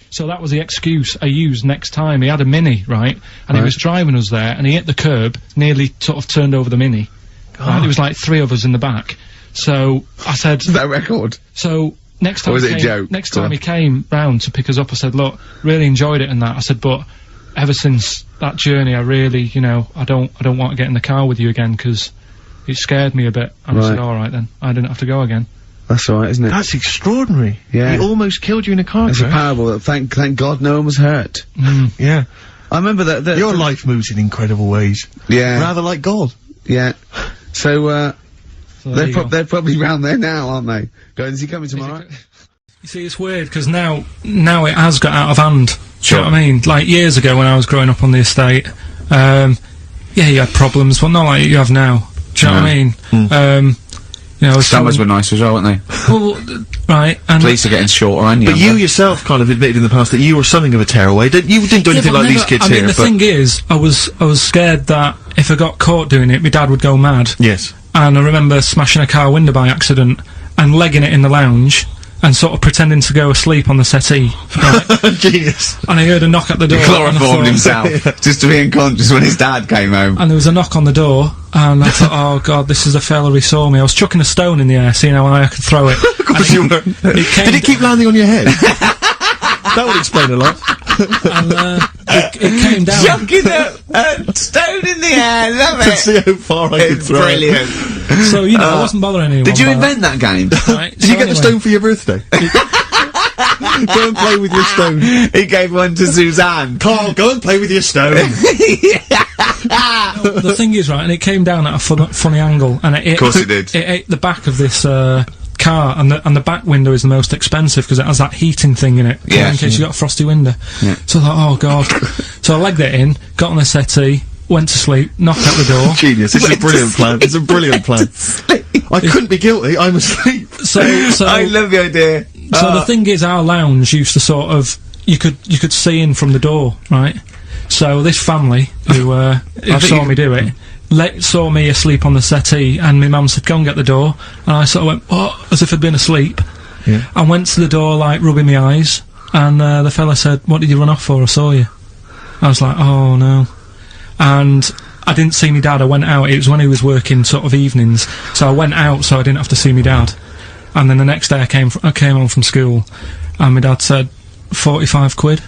So that was the excuse I used next time. He had a Mini, right? And he was driving us there, and he hit the curb, nearly sort of turned over the Mini. Right? There was like 3 of us in the back. So I said, That record. so next time Or was he it a came, joke? next Go time on. he came round to pick us up, I said, "Look, really enjoyed it and that." I said, "But ever since that journey, I really, you know, I don't want to get in the car with you again, because it scared me a bit." And I said, Right. "All right then, I didn't have to go again." That's all right, isn't it? That's extraordinary. Yeah. He almost killed you in a car It's a crash. parable that thank God no one was hurt. Yeah. I remember that. Your life moves in incredible ways. Yeah. Rather like God. Yeah. So, So there you go. they're probably round there now, aren't they? Going, is he coming tomorrow? You see, it's weird, because now it has got out of hand. Do Sure. you know what I mean? Like, years ago when I was growing up on the estate, yeah, you had problems, but not like you have now. Do you know what I mean? You know, Summers were nice as well, weren't they? well, right, and Police are getting shorter and But you yourself kind of admitted in the past that you were something of a tearaway. You didn't do anything but like these never- kids I mean, here, the but... thing is, I was scared that if I got caught doing it, my dad would go mad. Yes. And I remember smashing a car window by accident and legging it in the lounge, and sort of pretending to go asleep on the settee. Right? Genius. And I heard a knock at the door. He chloroformed himself just to be unconscious when his dad came home. And there was a knock on the door, and I thought, oh god, this is a fella who saw me. I was chucking a stone in the air, seeing how high I could throw it. Of course you were. Did it keep landing on your head? That would explain a lot. And it came down. Chucking a stone in the air, love To it! see how far I could It's throw brilliant. it. So, you know, I wasn't bothering anyone. Did you about invent that game? Right, Did you get the stone for your birthday? Go and play with your stone. He gave one to Suzanne. Karl, go and play with your stone. The thing is, right, and it came down at a funny angle, and it Of course it did. It ate the back of this car, and the back window is the most expensive because it has that heating thing in it, Yeah. in case you got a frosty window. Yeah. So I thought, oh god. So I legged it in, got on the settee, went to sleep, knocked at the door. Genius. It's a brilliant plan. It's a brilliant plan. I couldn't be guilty. I'm asleep. So I love the idea. So the thing is, our lounge used to sort of you could see in from the door, right? So this family who saw me do it. Saw me asleep on the settee, and my mum said, go and get the door, and I sort of went, what, as if I'd been asleep. Yeah. I went to the door, like, rubbing my eyes, and the fella said, what did you run off for? I saw you. I was like, oh no. And I didn't see my dad. I went out. It was when he was working sort of evenings, so I went out so I didn't have to see my dad. And then the next day I came home from school, and my dad said, 45 quid.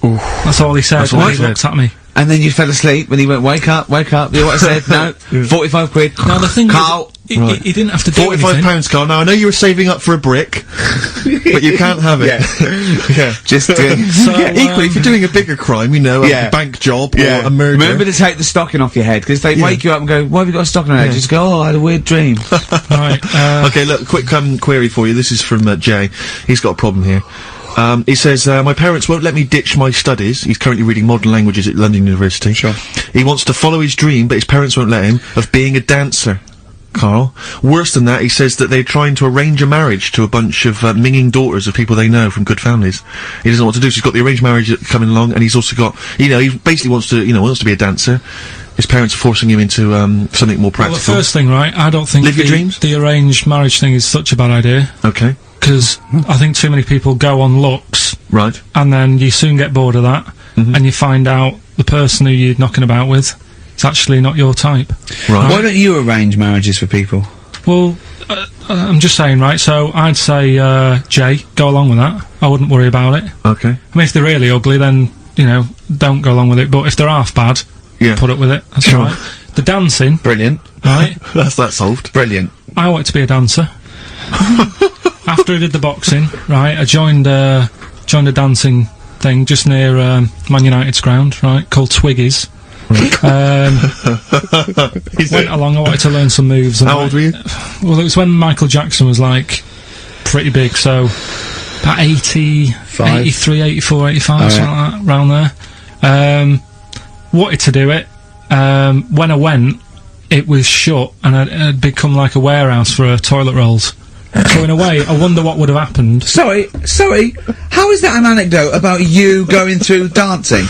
Oof. That's all he said That's all when he he said. looked at me. And then you fell asleep when he went, wake up, wake up. You know what I said? No, 45 quid. Now the thing Karl. is, Right. he didn't have to do £45, anything. Karl. Now, I know you were saving up for a brick, but you can't have it. Yeah. Just Equally, if you're doing a bigger crime, you know, Yeah. a bank job or a murder. Remember to take the stocking off your head, because they wake you up and go, why have you got a stocking on your head? Just go, oh, I had a weird dream. Right. Okay, look, quick query for you. This is from Jay. He's got a problem here. He says, my parents won't let me ditch my studies. He's currently reading modern languages at London University. Sure. He wants to follow his dream, but his parents won't let him, of being a dancer. Karl. Worse than that, he says that they're trying to arrange a marriage to a bunch of minging daughters of people they know from good families. He doesn't know what to do, so he's got the arranged marriage coming along, and he's also got, you know, he basically wants to be a dancer. His parents are forcing him into something more practical. Well, the first thing, right, I don't think Live your dreams? the arranged marriage thing is such a bad idea. Okay. Because I think too many people go on looks, Right. and then you soon get bored of that, and you find out the person who you're knocking about with is actually not your type. Right. Why don't you arrange marriages for people? Well, I'm just saying, right, so I'd say, Jay, go along with that. I wouldn't worry about it. Okay. I mean, if they're really ugly, then, you know, don't go along with it, but if they're half bad, Yeah. put up with it. That's Sure. all right. The dancing, Brilliant. right, That's that solved. Brilliant. I wanted to be a dancer. After I did the boxing, right, I joined a dancing thing just near Man United's ground, right, called Twiggies. Went along, I wanted to learn some moves. And How old were you? Well, it was when Michael Jackson was, like, pretty big, so about 83, 84, 85, something like that, around there. Wanted to do it. When I went, it was shut, and it had become like a warehouse for toilet rolls. So in a way, I wonder what would have happened. Sorry, how is that an anecdote about you going through dancing?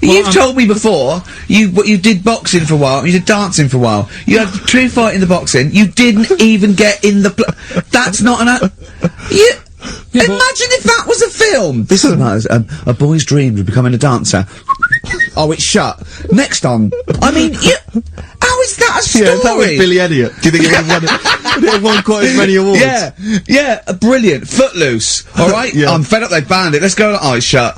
You've told me before, you did boxing for a while, you did dancing for a while. You had a true fight in the boxing, you didn't even get in the that's not an Yeah, imagine if that was a film! This is nice, a boy's dreams of becoming a dancer. Oh, it's shut. Next on. I mean, how is that a story? Yeah, that was Billy Elliot. Do you think it would have won quite as many awards? Yeah, brilliant. Footloose. Alright? Yeah. I'm fed up they banned it. Let's go. Oh, it's shut.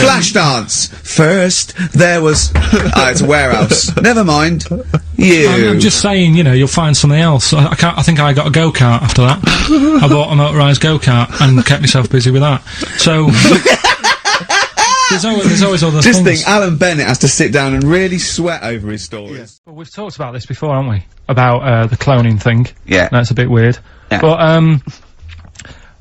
Flash dance. First, there was. It's a warehouse. Never mind. I'm just saying, you know, you'll find something else. I think I got a go-kart after that. I bought a motorised go-kart and kept myself busy with that. So. There's always other Just things. think, Alan Bennett has to sit down and really sweat over his stories. Well, we've talked about this before, haven't we? About the cloning thing. Yeah. That's a bit weird. Yeah. But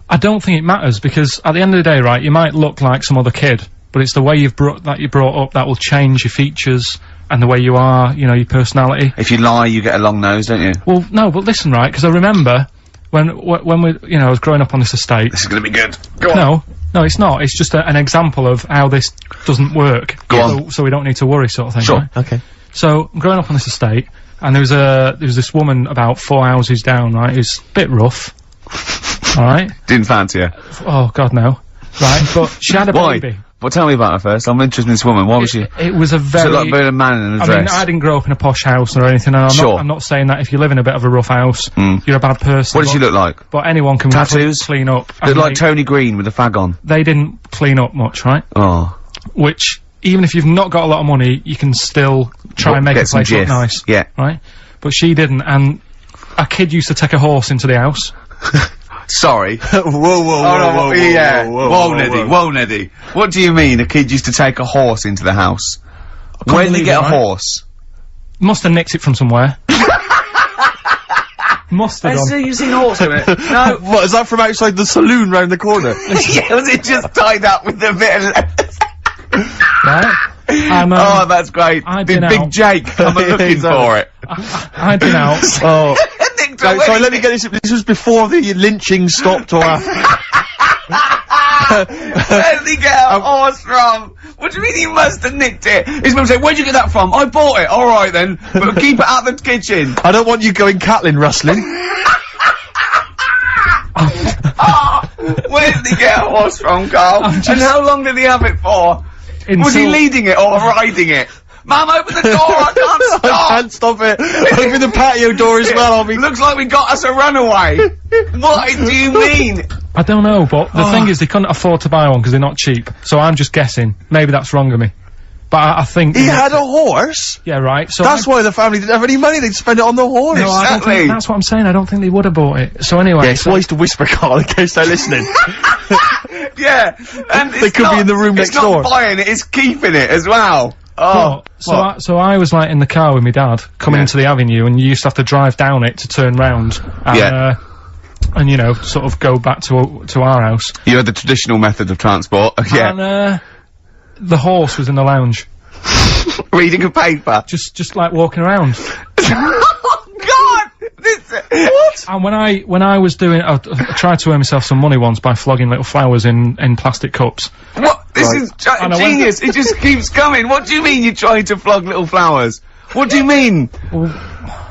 I don't think it matters, because at the end of the day, right, you might look like some other kid, but it's the way you're brought up that will change your features and the way you are, you know, your personality. If you lie, you get a long nose, don't you? Well, no, but listen, right, because I remember when we, you know, I was growing up on this estate. This is gonna be good. Go on. No, it's not. It's just an example of how this doesn't work. Go on. So we don't need to worry, sort of thing. Sure. Right? Okay. So I'm growing up on this estate, and there was this woman about 4 houses down, right? Who's a bit rough, Alright? Didn't fancy her. Oh, God, no. Right, but she had a Why? baby. Well, tell me about her first. I'm interested in this woman. Why was she? It was a very... So like being a man in a I dress. mean, I didn't grow up in a posh house or anything, and I'm not saying that if you live in a bit of a rough house, you're a bad person. What did she look like? But anyone can Tattoos? clean up. Looked like Tony Green with a fag on. They didn't clean up much, right? Oh. Which, even if you've not got a lot of money, you can still try and make a place look nice. Yeah. Right? But she didn't, and a kid used to take a horse into the house. Sorry. Whoa, Yeah. Whoa, Neddy. What do you mean a kid used to take a horse into the house? Where did he get a horse? Must have nicked it from somewhere. Must have done. You've seen a horse in it? No. What, is that from outside the saloon round the corner? Yeah, was it just tied up with a bit of... Right? And, oh, that's great. Big Jake, come looking for it. I'd been out. Oh. Sorry, let me get this. This was before the lynching stopped or after. Where did he get a horse from? What do you mean he must have nicked it? His mum said, where'd you get that from? I bought it. Alright then. But keep it out the kitchen. I don't want you going Catlin rustling. Where did he get a horse from, Karl? And how long did he have it for? Was he leading it or riding it? Mum, open the door, I can't stop! I can't stop it. Open the patio door as well, Looks like we got us a runaway. What do you mean? I don't know, but the thing is they couldn't afford to buy one because they're not cheap. So I'm just guessing. Maybe that's wrong of me. But I think... He had a horse? Yeah, right. So that's why the family didn't have any money, they'd spend it on the horse. No, I don't think, that's what I'm saying, I don't think they would have bought it. So anyway... Yeah, it's wise to whisper, Karl, in case they're listening. Yeah, and they could be in the room next door. It's not buying it, it's keeping it as well. Oh, so I was like in the car with my dad coming into the avenue, and you used to have to drive down it to turn round. And, and you know, sort of go back to our house. You had the traditional method of transport. Yeah. And the horse was in the lounge. Reading a paper. Just like walking around. Oh God! What? And when I was doing, I tried to earn myself some money once by flogging little flowers in plastic cups. What? This is genius. It just keeps coming. What do you mean you're trying to flog little flowers? What do you mean? Wait.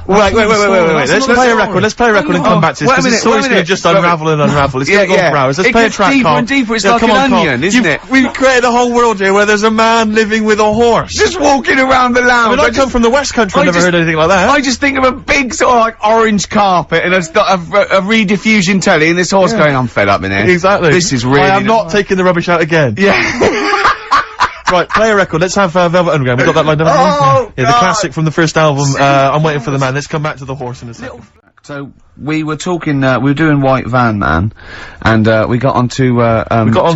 Let's play a record. Let's play a record and come back to this, because the story's going to just unravel and unravel. It's going to go for hours. Let's play a track, deeper Karl. and deeper. It's like an onion, isn't it? We've created a whole world here where there's a man living with a horse. Just walking around the lounge. I come from the West Country, I've never heard anything like that. I just think of a big sort of like orange carpet and a rediffusion telly and this horse going, I'm fed up in here. Exactly. This is really... I am not taking the rubbish out again. Yeah. Right, play a record. Let's have Velvet Underground. We've got that lined up. Oh, yeah, the classic from the first album. I'm Waiting for the Man. Let's come back to the horse in a second. So we were talking. We were doing White Van Man, and we got onto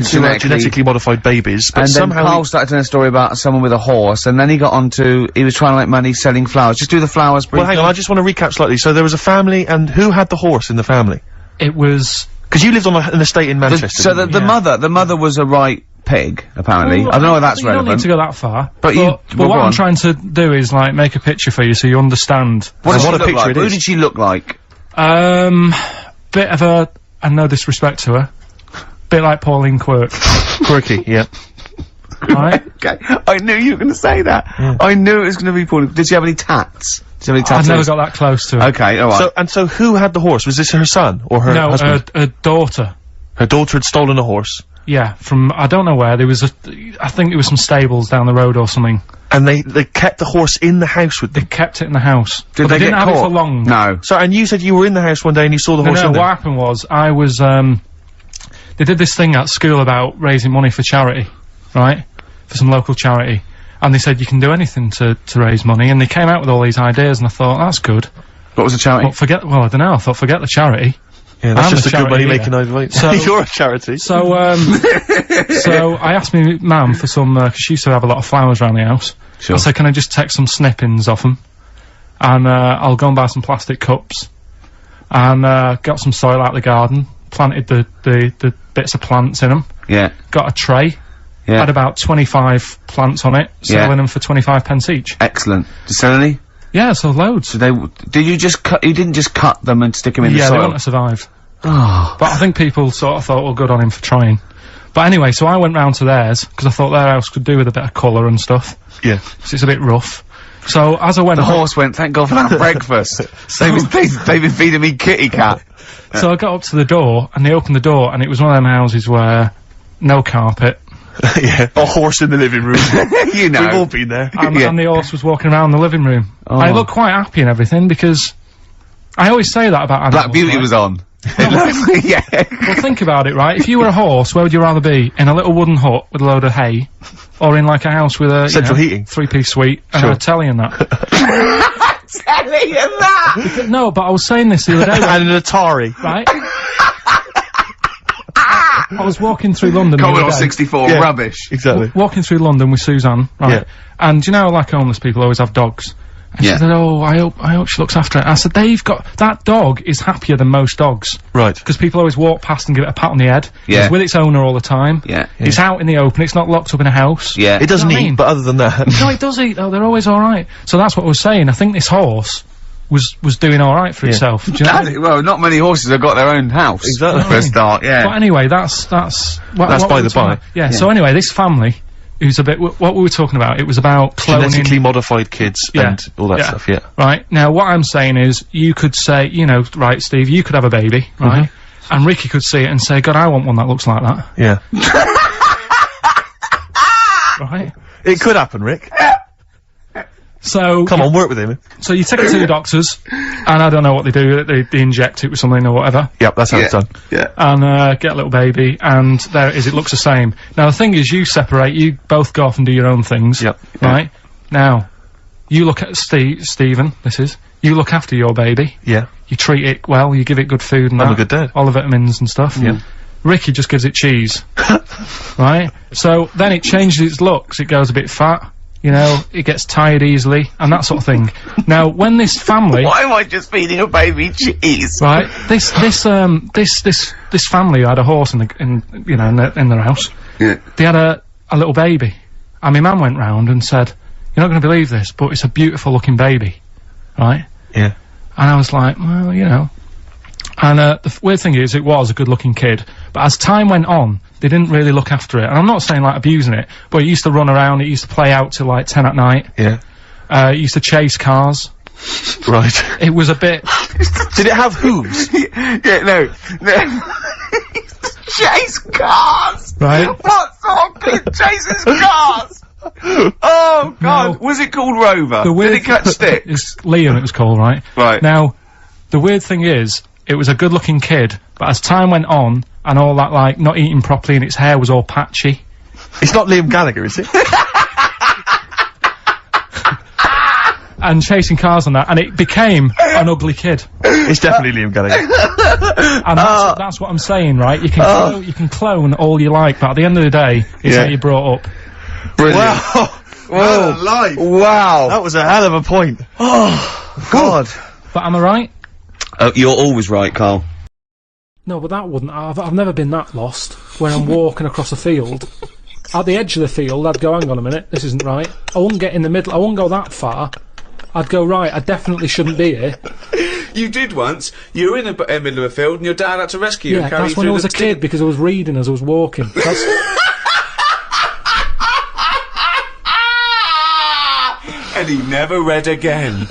genetically modified babies. But and somehow then Karl started telling a story about someone with a horse, and then he got onto. He was trying to make money selling flowers. Just do the flowers briefly. Well, hang on. I just want to recap slightly. So there was a family, and who had the horse in the family? It was because you lived on an estate in Manchester. So the mother was a right pig, apparently. Well, I don't know if that's relevant. You don't need to go that far. But what I'm trying to do is, like, make a picture for you so you understand. What a picture it is. Who did she look like? Bit of a, and no disrespect to her, bit like Pauline Quirk. Quirky, yeah. Right? Okay. I knew you were going to say that. Yeah. I knew it was going to be Pauline. Did she have any tats? Did she have any tattoos? I've never got that close to her. Okay, alright. So who had the horse? Was this her son or her husband? No, her daughter. Her daughter had stolen a horse? Yeah, from, I don't know where, there was I think it was some stables down the road or something. And they kept the horse in the house with them? They kept it in the house. Did they didn't get have caught? it for long. No. So, and you said you were in the house one day and you saw the horse in there? What happened was, I was, they did this thing at school about raising money for charity, right? For some local charity. And they said you can do anything to raise money, and they came out with all these ideas, and I thought, that's good. What was the charity? Well, I don't know, I thought, forget the charity. Yeah, that's just a good money-making idea. So, you're a charity. So, so I asked me mum for some, cause she used to have a lot of flowers around the house. Sure. I said, can I just take some snippings off them? And, I'll go and buy some plastic cups. And, got some soil out of the garden, planted the bits of plants in them. Yeah. Got a tray. Yeah. Had about 25 plants on it, selling them for 25 pence each. Excellent. Did you sell any? Yeah, so loads. So did you just cut, you didn't just cut them and stick them in the soil? Yeah, they wouldn't have survived. Oh. But I think people sort of thought, well, good on him for trying. But anyway, so I went round to theirs, because I thought their house could do with a bit of colour and stuff. Yeah. So it's a bit rough. So as I went The horse went, thank God for that breakfast. They've been feeding me kitty cat. So I got up to the door, and they opened the door, and it was one of them houses where no carpet. Yeah, a horse in the living room. You know. We've all been there. And the horse was walking around the living room. I looked quite happy and everything, because I always say that about animals. Black Beauty right? was on. Yeah. Well, think about it, right? If you were a horse, where would you rather be? In a little wooden hut with a load of hay, or in like a house with a Central heating. 3-piece suite and Sure. a telly and that? Telling you that! No, but I was saying this the other day, And an Atari. right? I was walking through London the Commodore other day, 64, Yeah. rubbish. Exactly. walking through London with Suzanne, right? Yeah. And you know, like homeless people always have dogs. And Yeah. she said, "Oh, I hope she looks after it." I said, that dog is happier than most dogs. Right. Because people always walk past and give it a pat on the head. Yeah. It's with its owner all the time. Yeah. It's out in the open, it's not locked up in a house. Yeah. It doesn't You know what I eat, mean? but other than that. No, it does eat though, they're always alright. So that's what I was saying, I think this horse was doing alright for itself. Do you know what I mean? Well, not many horses have got their own house. Exactly. For a start, yeah. But anyway, that's what That's what by we were the talking by. about. Yeah, so anyway, this family, who's a bit, what we were talking about, it was about cloning. Genetically modified kids Yeah. and all that stuff, yeah. Right, now what I'm saying is, you could say, you know, right, Steve, you could have a baby, right? And Ricky could see it and say, God, I want one that looks like that. Yeah. Right? It could happen, Rick. So, Come on, work with him. so you take it to the doctors, and I don't know what they do, they inject it with something or whatever, Yep, that's how it's done. Yeah. and get a little baby, and there it is, it looks the same. Now the thing is, you separate, you both go off and do your own things. Yep. Right? Now, you look at Stephen, you look after your baby, Yeah. you treat it well, you give it good food and I'm that, a good dad. all the vitamins and stuff. Yeah. Ricky just gives it cheese. Right? So then it changes its looks, it goes a bit fat, you know, it gets tired easily, and that sort of thing. Now, when this family... Why am I just feeding a baby cheese? Right, this family who had a horse in their house. Yeah. They had a little baby, and my mum went round and said, "You're not going to believe this, but it's a beautiful looking baby," right? Yeah. And I was like, well, you know. And the weird thing is, it was a good looking kid, but as time went on, they didn't really look after it. And I'm not saying like abusing it, but it used to run around, it used to play out till like 10 at night. Yeah. It used to chase cars. Right. It was a bit. Did it have hooves? Yeah, no. Chase cars! Right. What sort of kid chases cars? Oh, God. No. Was it called Rover? The weird Did it catch sticks? It's Liam, it was called, right? Right. Now, the weird thing is, it was a good-looking kid, but as time went on, and all that, like, not eating properly and its hair was all patchy. It's not Liam Gallagher, is it? And chasing cars and that, and it became an ugly kid. It's definitely Liam Gallagher. And that's what I'm saying, right? You can clone all you like, but at the end of the day, it's Yeah. how you brought up. Brilliant. Wow. Whoa. Life. Wow. That was a hell of a point. Oh, God. But am I right? You're always right, Karl. No, but that wouldn't. I've never been that lost. Where I'm walking across a field, at the edge of the field, I'd go, hang on a minute, this isn't right. I wouldn't get in the middle. I wouldn't go that far. I'd go, right, I definitely shouldn't be here. You did once. You were in the middle of a field and your dad had to rescue you Yeah, and carry that's you when I through was the a kid because I was reading as I was walking. That's, And he never read again.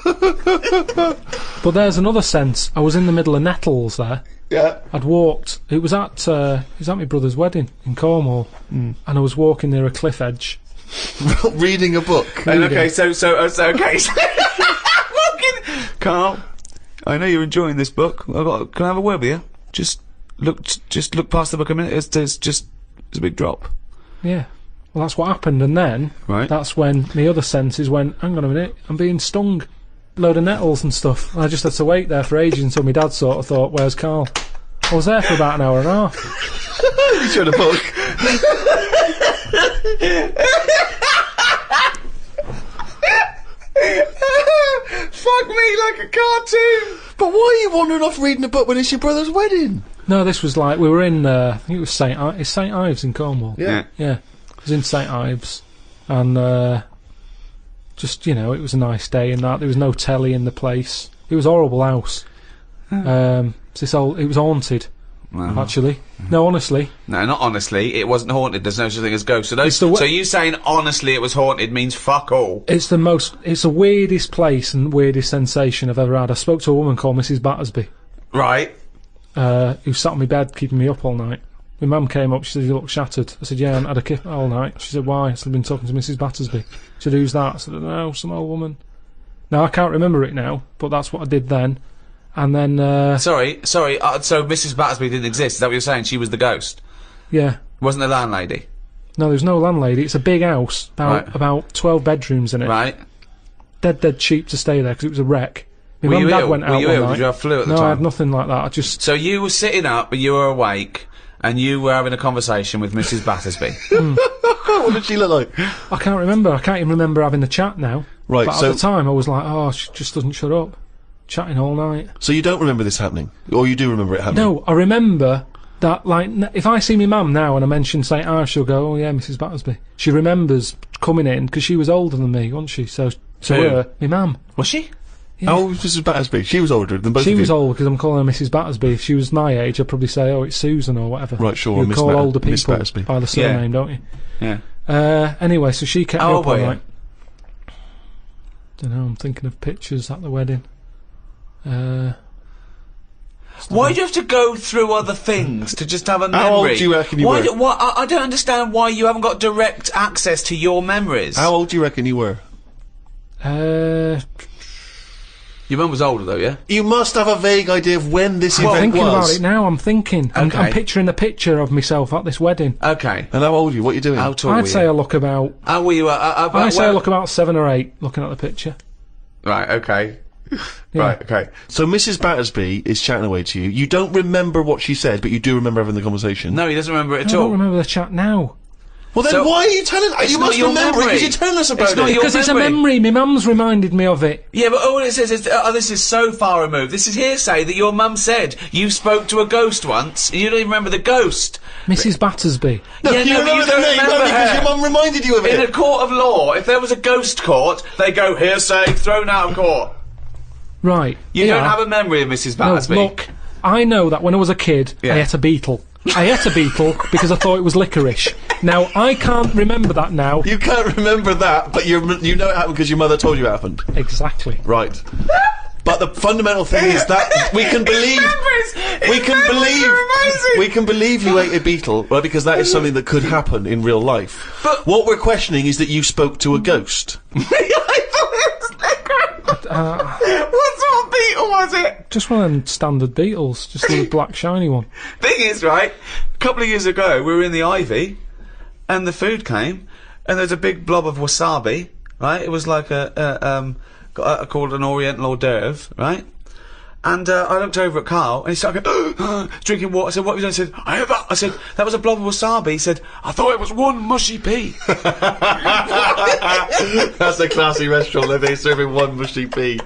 but there's another sense. I was in the middle of nettles there. Yeah. I'd walked. It was at my brother's wedding in Cornwall, and I was walking near a cliff edge. Reading a book. And okay, so okay. Walking. Karl, I know you're enjoying this book. Can I have a word with you? Just look past the book a minute. There's a big drop. Yeah. Well, that's what happened, and then Right. that's when my other senses went, hang on a minute, I'm being stung. Load of nettles and stuff. And I just had to wait there for ages until my dad sort of thought, where's Karl? I was there for about an hour and a half. You showed a book. Fuck me like a cartoon. But why are you wandering off reading a book when it's your brother's wedding? No, this was like, we were in, I think it was St Ives in Cornwall. Yeah. Yeah. It was in St Ives. And, just, you know, it was a nice day and that. There was no telly in the place. It was a horrible house. It was haunted, actually. No, honestly. No, not honestly. It wasn't haunted. There's no such thing as ghosts. So, It's the so you saying honestly it was haunted means fuck all. It's the weirdest place and weirdest sensation I've ever had. I spoke to a woman called Mrs. Battersby. Right. who sat on my bed keeping me up all night. My mum came up, she said, you look shattered. I said, yeah, I haven't had a kip all night. She said, why? I said, I've been talking to Mrs. Battersby. She said, who's that? I said, no, some old woman. Now, I can't remember it now, but that's what I did then. And then, Sorry, so Mrs. Battersby didn't exist, is that what you're saying? She was the ghost? yeah. Wasn't the landlady? No, there's no landlady. It's a big house, about 12 bedrooms in it. Right. Dead cheap to stay there because it was a wreck. My Were mum you and dad ill? went out Were you one ill? night. Did you have flu at the No, I had time? nothing like that. I just... So you were sitting up, but you were awake, and you were having a conversation with Mrs. Battersby. What did she look like? I can't remember. I can't even remember having the chat now. Right, But so- at the time, I was like, oh, she just doesn't shut up. Chatting all night. So you don't remember this happening? Or you do remember it happening? No, I remember that, like, if I see my mum now and I mention St. Ives, she'll go, oh yeah, Mrs. Battersby. She remembers coming in, because she was older than me, wasn't she? So, to Who? her, my mum. Was she? How old was Mrs. Battersby? She was older than both of She you. was old because I'm calling her Mrs. Battersby. If she was my age, I'd probably say, oh, it's Susan or whatever. Right, sure, You Miss call older Miss people Battersby. by the surname, don't you? Yeah. Anyway, so she kept How me old up all were you? night. Don't know, I'm thinking of pictures at the wedding. Why do you have to go through other things to just have a memory? How old do you reckon you were? I don't understand why you haven't got direct access to your memories. How old do you reckon you were? Your mum was older though, yeah? You must have a vague idea of when this I'm event thinking about was. it now, I'm thinking. I'm Okay. picturing the picture of myself at this wedding. Okay. And how old are you? What are you doing? How tall were I'd you? say I look about... How were you? I'd say I look about 7 or 8, looking at the picture. Right, okay. Yeah. Right, okay. So Mrs. Battersby is chatting away to you. You don't remember what she said, but you do remember having the conversation. No, he doesn't remember it I at don't all. remember the chat now. Well, then So- why are you telling us? It's You not must your remember it memory. because you're telling us about not it. your Because it's a memory. memory, my mum's reminded me of it. Yeah, but all it says is, this is so far removed. This is hearsay that your mum said you spoke to a ghost once, and you don't even remember the ghost. Mrs. Battersby. No, Yeah, you no, but remember you the don't name remember only because her. your mum reminded you of In a it. court of law, if there was a ghost court, they go hearsay, thrown out of court. Right. You yeah. don't have a memory of Mrs. No, Battersby. look, I know that when I was a kid, Yeah. I ate a beetle. I ate a beetle because I thought it was licorice. Now, I can't remember that now. You can't remember that, but you know it happened because your mother told you it happened. Exactly. Right. But the fundamental thing is that we can believe we can believe you ate a beetle, right? Because that is something that could happen in real life. But- what we're questioning is that you spoke to a ghost. What sort of beetle was it? Just one of them standard beetles, just a black shiny one. Thing is, right, a couple of years ago, we were in the Ivy, and the food came, and there's a big blob of wasabi, right? It was like called an Oriental hors d'oeuvre, right? And I looked over at Karl, and he started going, drinking water. I said, what have you done? He said, I had that. I said, that was a blob of wasabi. He said, I thought it was one mushy pea. That's a classy restaurant where they're serving one mushy pea.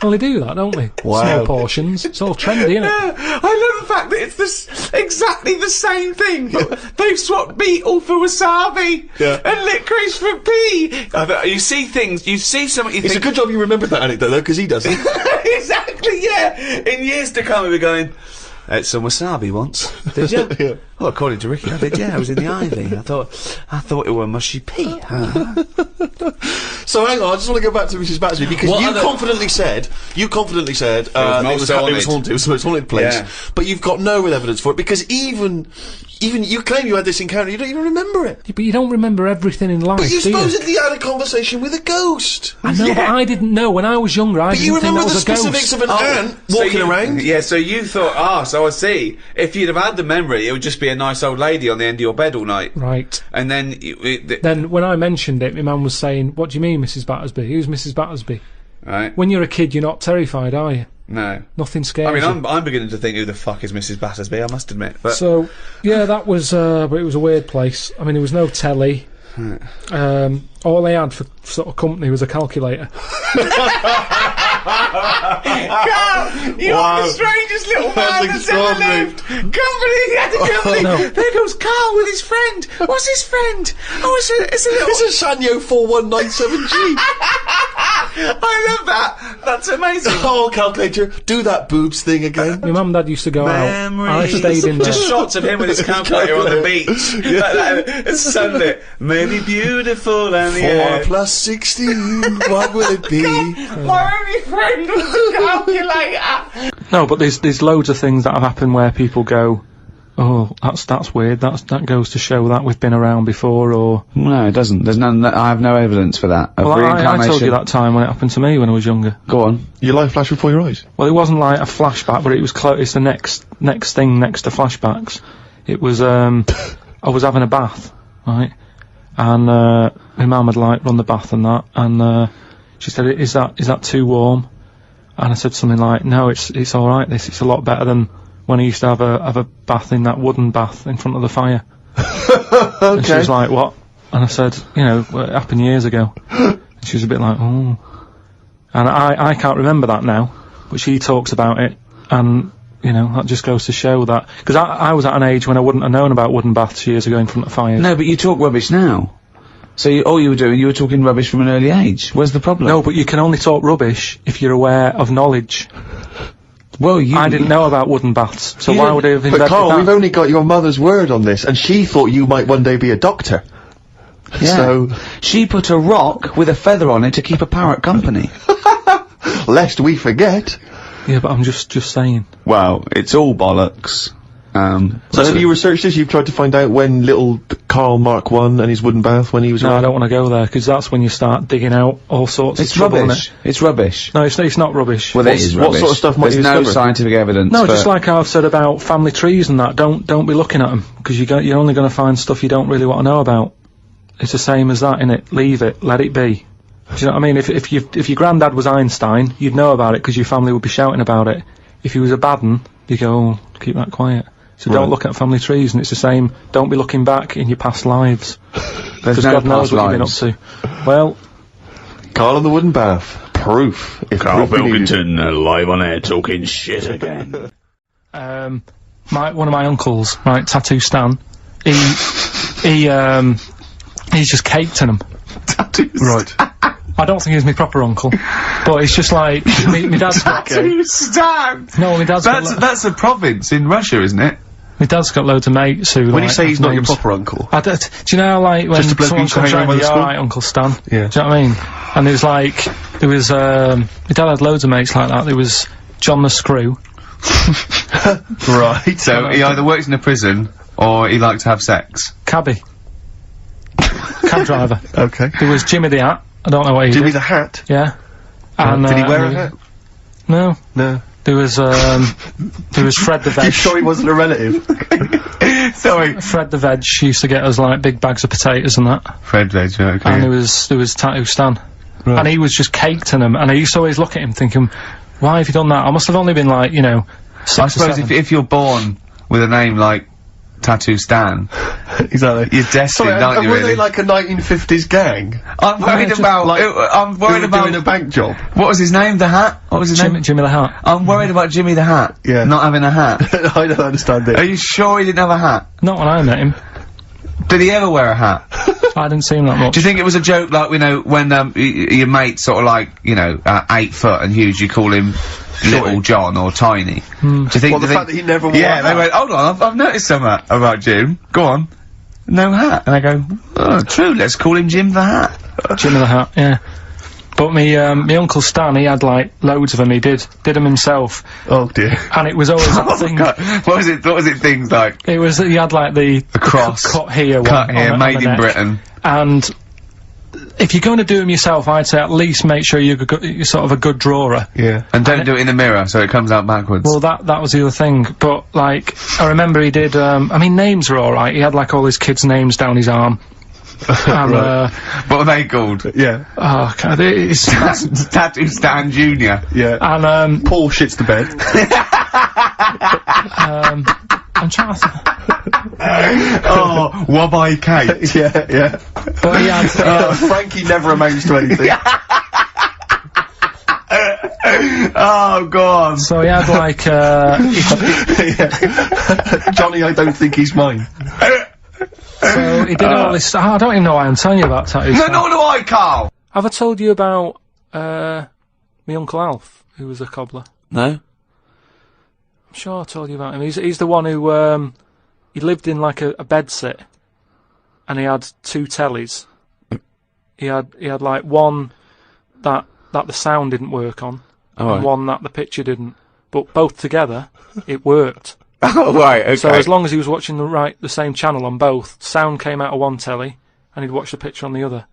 Well, they do that, don't they? Wow. Small portions. It's all trendy, isn't it? I love the fact that it's exactly the same thing. They've swapped beetle for wasabi Yeah. and licorice for pea. You see things, you see something, you It's a think... good job you remembered that anecdote though, because he doesn't. Exactly, yeah. In years to come, we'll be going, ate some wasabi once. Did you? Yeah. Well, according to Ricky, I did, yeah. I was in the Ivy. I thought it were mushy pea. So hang on, I just want to go back to Mrs. Battersby because What you other- confidently said it was haunted. it was the most haunted place, Yeah. but you've got no real evidence for it because even you claim you had this encounter, you don't even remember it. But you don't remember everything in life, But you do you? supposedly had a conversation with a ghost. I know, but I didn't know. When I was younger, I But didn't you think remember that the was a specifics ghost. of an ant walking around? Yeah, so you thought, so I see. If you'd have had the memory, it would just be a nice old lady on the end of your bed all night. Right. And then... Then, when I mentioned it, my mum was saying, what do you mean, Mrs. Battersby? Who's Mrs. Battersby? Right? When you're a kid, you're not terrified, are you? No. Nothing scares I mean, you. I'm beginning to think who the fuck is Mrs. Battersby, I must admit. But So, yeah, that was, but it was a weird place. I mean, there was no telly. All they had for sort of company was a calculator. Carl, you are the strangest little man That's that's ever extraordinary. lived. Company, had a company. No. There goes Karl with his friend. What's his friend? Oh, it's a little... It's a Sanyo 4197G. I love that. That's amazing. Oh, calculator, do that boobs thing again. My mum and dad used to go out. I stayed in there. Just shots of him with his calculator on the beach. Like that. It's sunlit. Maybe beautiful and 4 plus 16, what will it be? My only friend was a calculator. No, but there's loads of things that have happened where people go, oh, that's weird. That goes to show that we've been around before, or No, it doesn't. There's none. I have no evidence for that. Of well, I reincarnation. told you that time when it happened to me when I was younger. Go on. Your life flashed before your eyes. Well, it wasn't like a flashback, but it was close. It's the next thing next to flashbacks. It was I was having a bath, right, and my mum had like run the bath and that, and she said, "Is that too warm?" And I said something like, "No, it's all right. It's a lot better than when I used to have a bath in that wooden bath in front of the fire." And she was like, "What?" And I said, "Well, it happened years ago." And she was a bit like, "Oh." And I can't remember that now, but she talks about it, and that just goes to show that, because I was at an age when I wouldn't have known about wooden baths years ago in front of fires. No, but you talk rubbish now. So all you were doing, you were talking rubbish from an early age. Where's the problem? No, but you can only talk rubbish if you're aware of knowledge. Well, I didn't know about wooden baths, so why would I have invented But Karl, that? we've only got your mother's word on this, and she thought you might one day be a doctor. Yeah. So, She put a rock with a feather on it to keep a parrot company. lest we forget. Yeah, but I'm just saying. Well, it's all bollocks. So have you researched this? You've tried to find out when little Karl Mark I and his wooden bath, when he was No, I around? don't want to go there, because that's when you start digging out all sorts It's of trouble, rubbish. It's rubbish. No, it's not rubbish. Well, it is what rubbish. sort of stuff might There's you no discover? scientific evidence. No, for just like I've said about family trees and that, don't be looking at them, because you're only going to find stuff you don't really want to know about. It's the same as that, innit? Leave it, let it be. Do you know what I mean? If your granddad was Einstein, you'd know about it because your family would be shouting about it. If he was a bad un, you go, oh, keep that quiet. So don't look at family trees, and it's the same. Don't be looking back in your past lives, There's because no God knows past what you've been up lives. to. Well, Karl and the wooden bath. Proof. If Karl proof be needed. Pilkington, live on air, talking shit again. one of my uncles, right, Tattoo Stan, he's just caked in them. Right. I don't think he's my proper uncle, but it's just like my dad's got. Stan! No, my dad's got. That's a province in Russia, isn't it? My dad's got loads of mates who. When like, you say he's have not your names. proper uncle. Do you know how, like, when Just a bloke who someone used to comes hang around round, by the you school? alright, Uncle Stan? Yeah. Do you know what I mean? And there was, my dad had loads of mates like that. There was John the Screw. Right. So he either works in a prison or he likes to have sex. Cabbie. Cab driver. Okay. There was Jimmy the Hat. I don't know what he Jimmy did. the Hat. Yeah. And, Did he wear a and hat? No. No. There was Fred the You Veg. sure he wasn't a relative? Sorry. Fred the Veg used to get us, like, big bags of potatoes and that. Fred Veg, okay. And there was Tattoo Stan. Right. And he was just caked in them, and I used to always look at him thinking, why have you done that? I must have only been like, 6 I or suppose 7. if you're born with a name like Tattoo Stan, Exactly. you're destined, Sorry, aren't you, were really? they like a 1950s gang? I'm worried just about, like- I'm Who worried were about, doing a bank job? what was his name, the Hat? What was his name? Jimmy the Hat. I'm worried about Jimmy the Hat. Yeah. Not having a hat. I don't understand it. Are you sure he didn't have a hat? Not when I met him. Did he ever wear a hat? I didn't see him that much. Do you think it was a joke, like, when, your mate's sort of like, 8 foot and huge, you call him Little John or Tiny? Do you think? Well, the fact that he never wore Yeah, a they hat. went, hold on, I've noticed something about Jim. Go on. No hat. And I go, oh, true, let's call him Jim the Hat. Jimmy the Hat, yeah. But me Uncle Stan, he had, like, loads of them. He did them himself. Oh dear. And it was always that thing. God, what was it things like? It was, he had, like, the cross. cut here one. Cut here, on made the in neck. Britain. And if you're going to do them yourself, I'd say at least make sure you're sort of a good drawer. Yeah. And don't do it in the mirror, so it comes out backwards. Well, that was the other thing. But, like, I remember he did, names are alright. He had, like, all his kids' names down his arm. And, what are they called? Yeah. oh, God, it's... Tattoo Stan Jr. Yeah. And, Paul shits the bed. I'm trying to... Oh, Wobby Kate. Yeah, yeah. But he had... Frankie never amounts to anything. Oh, go on. So he had, like, Yeah. Johnny, I don't think he's mine. so he did all this... I don't even know why I'm telling you about tattoos. No, nor do I, Karl. Have I told you about, my Uncle Alf, who was a cobbler. No? I'm sure I told you about him. He's the one who, he lived in like a bedsit, and he had 2 tellies. He had like one that the sound didn't work on, and one that the picture didn't. But both together, it worked. Oh, right, okay. So as long as he was watching the same channel on both, sound came out of one telly, and he'd watch the picture on the other.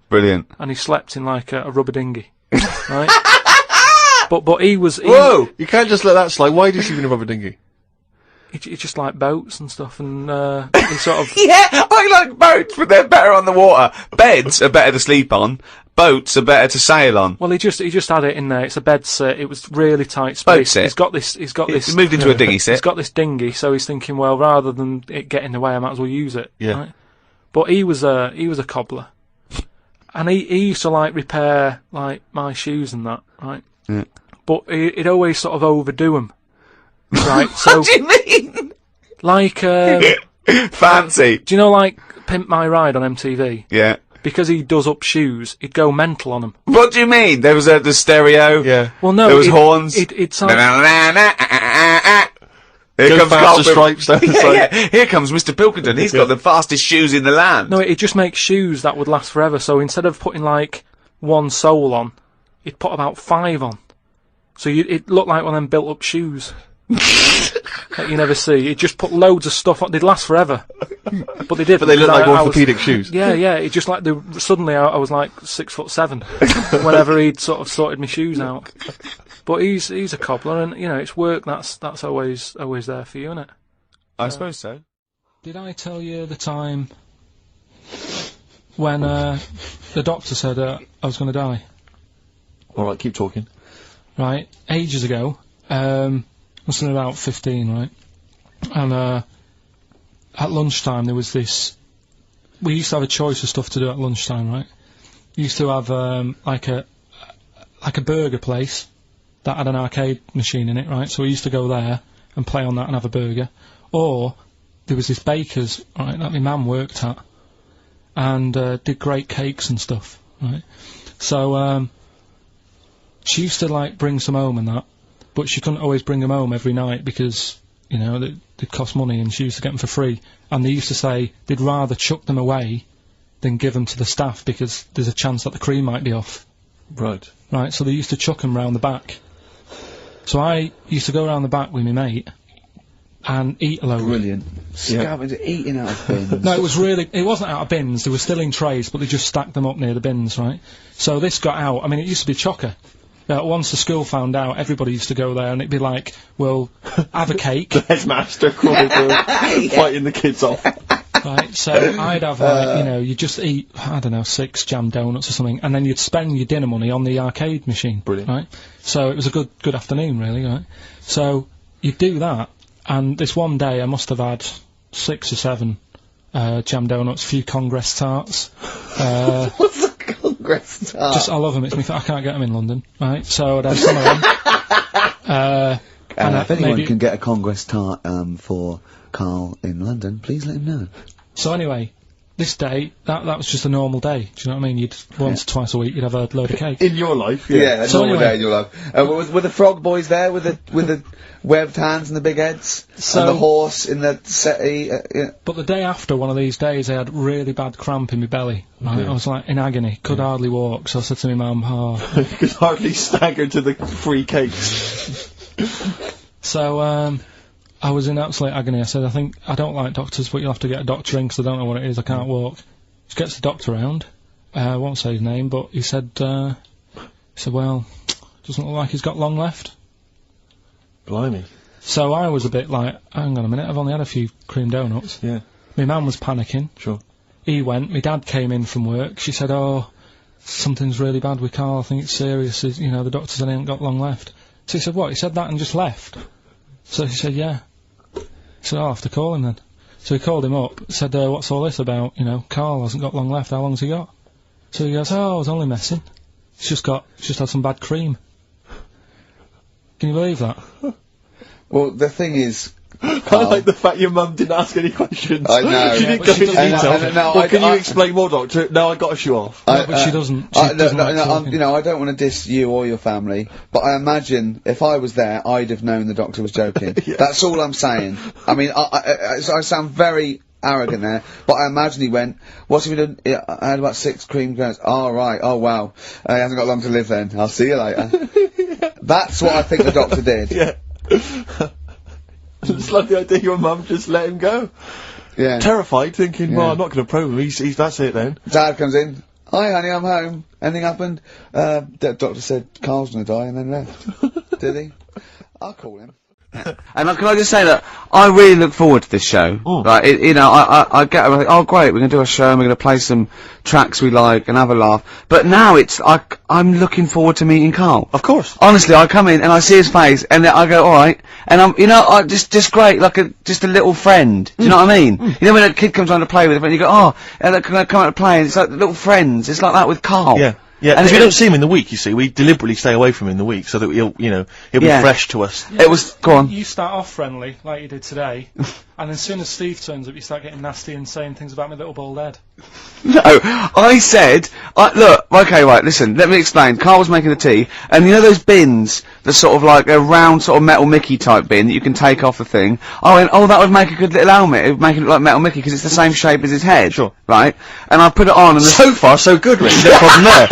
Brilliant. And he slept in like a rubber dinghy, right? But he was. Whoa! You can't just let that slide. Why did he sleep in a rubber dinghy? He just liked boats and stuff, and he sort of. Yeah, I like boats, but they're better on the water. Beds are better to sleep on. Boats are better to sail on. Well, he just had it in there. It's a bed sit. It was really tight space. Boat sit. He's got this. He moved into a dinghy sit. He's got this dinghy, so he's thinking, well, rather than it get in the way, I might as well use it. Yeah. Right? But he was a cobbler, and he used to like repair like my shoes and that, right? Yeah. But he'd always sort of overdo them, right? So What do you mean? like, Fancy. do you know like Pimp My Ride on MTV? Yeah. Because he does up shoes, he'd go mental on them. What do you mean? There was the stereo. Yeah. Well, no, There was horns. It sounds. Here Go comes faster Karl. stripes down the side. Yeah. Here comes Mr. Pilkington. He's got the fastest shoes in the land. No, it just makes shoes that would last forever. So instead of putting like one sole on, he'd put about 5 on. So it looked like one of them built-up shoes that you never see. He'd just put loads of stuff on. They'd last forever, but they did. But they look like orthopedic shoes. Yeah. It just like suddenly I was like 6'7" whenever he'd sort of sorted my shoes out. But he's a cobbler, and you know it's work that's always there for you, isn't it? I suppose so. Did I tell you the time when the doctor said I was going to die? All right, keep talking. Right, ages ago, must have been about 15, right? And at lunchtime there was this. We used to have a choice of stuff to do at lunchtime, right? We used to have like a burger place that had an arcade machine in it, right? So we used to go there and play on that and have a burger. Or there was this baker's, right, that my mum worked at, and did great cakes and stuff, right? So she used to like bring some home and that, but she couldn't always bring them home every night because, you know, they cost money, and she used to get them for free. And they used to say they'd rather chuck them away than give them to the staff because there's a chance that the cream might be off. Right. Right, so they used to chuck them round the back. So I used to go around the back with my mate and eat a load. Brilliant. Scavenging, eating out of bins. No, it wasn't out of bins, they were still in trays, but they just stacked them up near the bins, right? So this got out, I mean, it used to be chocker. Once the school found out, everybody used to go there, and it'd be like, well, have a cake. The headmaster crawling through, fighting the kids off. Right, so I'd have, like, you know, you'd just eat, I don't know, 6 jam donuts or something, and then you'd spend your dinner money on the arcade machine. Brilliant. Right? So it was a good afternoon, really, right? So you'd do that, and this one day I must have had 6 or 7 jam donuts, a few Congress tarts. What's a Congress tart? I love them, I can't get them in London, right? So I'd have some of them. If anyone can get a Congress tart for Karl in London, please let him know. So anyway, this day, that was just a normal day. Do you know what I mean? You'd once or twice a week, you'd have a load of cake. In your life, Yeah, a So normal anyway- day in your life. Were the frog boys there with the webbed hands and the big heads? So- and the horse in the settee? Yeah. But the day after one of these days, I had really bad cramp in my belly. Right? I was like in agony, could hardly walk. So I said to my mum, You could hardly stagger to the free cakes. So I was in absolute agony. I said, I don't like doctors, but you'll have to get a doctor in because I don't know what it is. I can't walk. She gets the doctor round. I won't say his name, but he said, well, doesn't look like he's got long left. Blimey. So I was a bit like, hang on a minute, I've only had a few cream donuts. Yeah. My mum was panicking. Sure. He went. My dad came in from work. She said, oh, something's really bad with Karl. I think it's serious. You know, the doctor said he ain't got long left. So he said, what? He said that and just left? So he said, yeah. He said, I'll have to call him then. So he called him up, said, what's all this about? You know, Karl hasn't got long left. How long's he got? So he goes, oh, I was only messing. He's just had some bad cream. Can you believe that? Well, the thing is, I like the fact your mum didn't ask any questions. I know. She didn't but go she into doesn't detail. like it. Well, can you explain more, Doctor? No, I got a shoe off. But she doesn't. She doesn't like talking. you know, I don't want to diss you or your family, but I imagine if I was there, I'd have known the doctor was joking. That's all I'm saying. I mean, I sound very arrogant there, but I imagine he went, what's he been doing? I had about 6 cream cones. Oh, right. Oh, wow. He hasn't got long to live then. I'll see you later. That's what I think the doctor did. Yeah. It's like the idea your mum just let him go. Yeah. Terrified, thinking, well, Yeah. I'm not going to probe him. He's that's it then. Dad comes in. Hi, honey, I'm home. Anything happened? The doctor said Karl's gonna die and then left. Did he? I'll call him. And can I just say that I really look forward to this show. Like, you know, I get, I'm like, oh great, we're gonna do a show and we're gonna play some tracks we like and have a laugh. But now it's, I'm looking forward to meeting Karl. Of course. Honestly, I come in and I see his face and then I go, alright, and I'm, you know, just great, like just a little friend. Do you know what I mean? You know when a kid comes on to play with a friend, you go, oh, and can I come out to play? And it's like little friends. It's like that with Karl. Yeah. Yeah, And because we it- don't see him in the week, you see. We deliberately stay away from him in the week so that he'll be Yeah. fresh to us. It was, go on. You start off friendly, like you did today, and as soon as Steve turns up, you start getting nasty and saying things about my little bald head. No, I said, look, okay, right, listen, let me explain. Karl was making the tea, and you know those bins, the sort of like a round sort of Metal Mickey type bin that you can take off the thing? I went, oh, that would make a good little helmet. It would make it look like Metal Mickey because it's the same shape as his head. Sure. Right? And I put it on, and So far, so good, Rick. No problem there.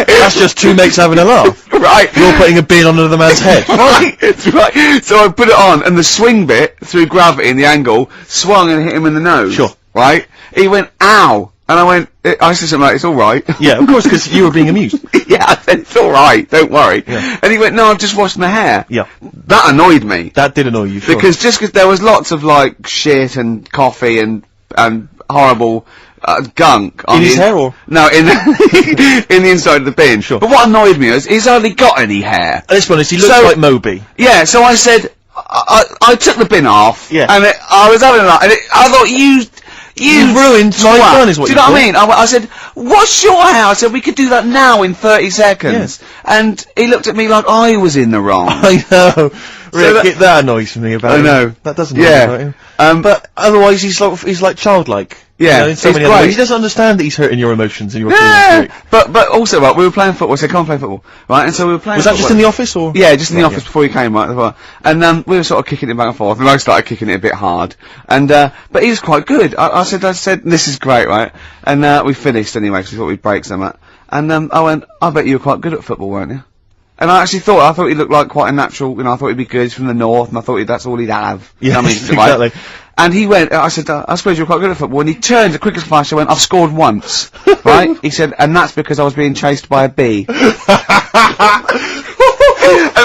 That's just two mates having a laugh. right. You're putting a bin under the man's head. Right, it's right. So I put it on, and the swing bit, through gravity and the angle, swung and hit him in the nose. Sure. Right? He went, ow! And I went, I said something like, it's alright. Yeah, of course, because you were being amused. Yeah, I said, it's alright, don't worry. Yeah. And he went, no, I've just washed my hair. Yeah. That annoyed me. That did annoy you, sure. Because there was lots of, like, shit and coffee and horrible, gunk. In his hair, or? No, in the, in the inside of the bin. Sure. But what annoyed me is, he's hardly got any hair. Let's be honest, he looks So- like Moby. Yeah, so I said, I took the bin off. Yeah. And I was having a laugh, and I thought, you ruined my twat. fun, is what Do you you know what I thought. mean? I said, what's your hair? I said, we could do that now in 30 seconds. And he looked at me like I was in the wrong. I know. Rick, that- that annoys me about I him. know. That doesn't annoy Yeah. me about him. But otherwise, he's like childlike. Yeah, You know, in so he's many other great. ways. He doesn't understand that he's hurting your emotions and your Yeah, feelings. Rick. but also, right, we were playing football, so come and play football, right, and so we were playing Was that football. just in the office, or? Yeah, just in the Right, office before you came, right, and we were sort of kicking it back and forth, and I started kicking it a bit hard, and, but he was quite good. I said, this is great, right, and, we finished anyway, because we thought we'd break some, and, I went, I bet you were quite good at football, weren't you? And I actually thought he looked like quite a natural, you know, I thought he'd be good, he's from the north, and I thought that's all he'd have. Yeah, You know what I mean? Right? exactly. And he went, I said, I suppose you're quite good at football. And he turned, the quickest flash, I went, I've scored once. Right? He said, and that's because I was being chased by a bee. And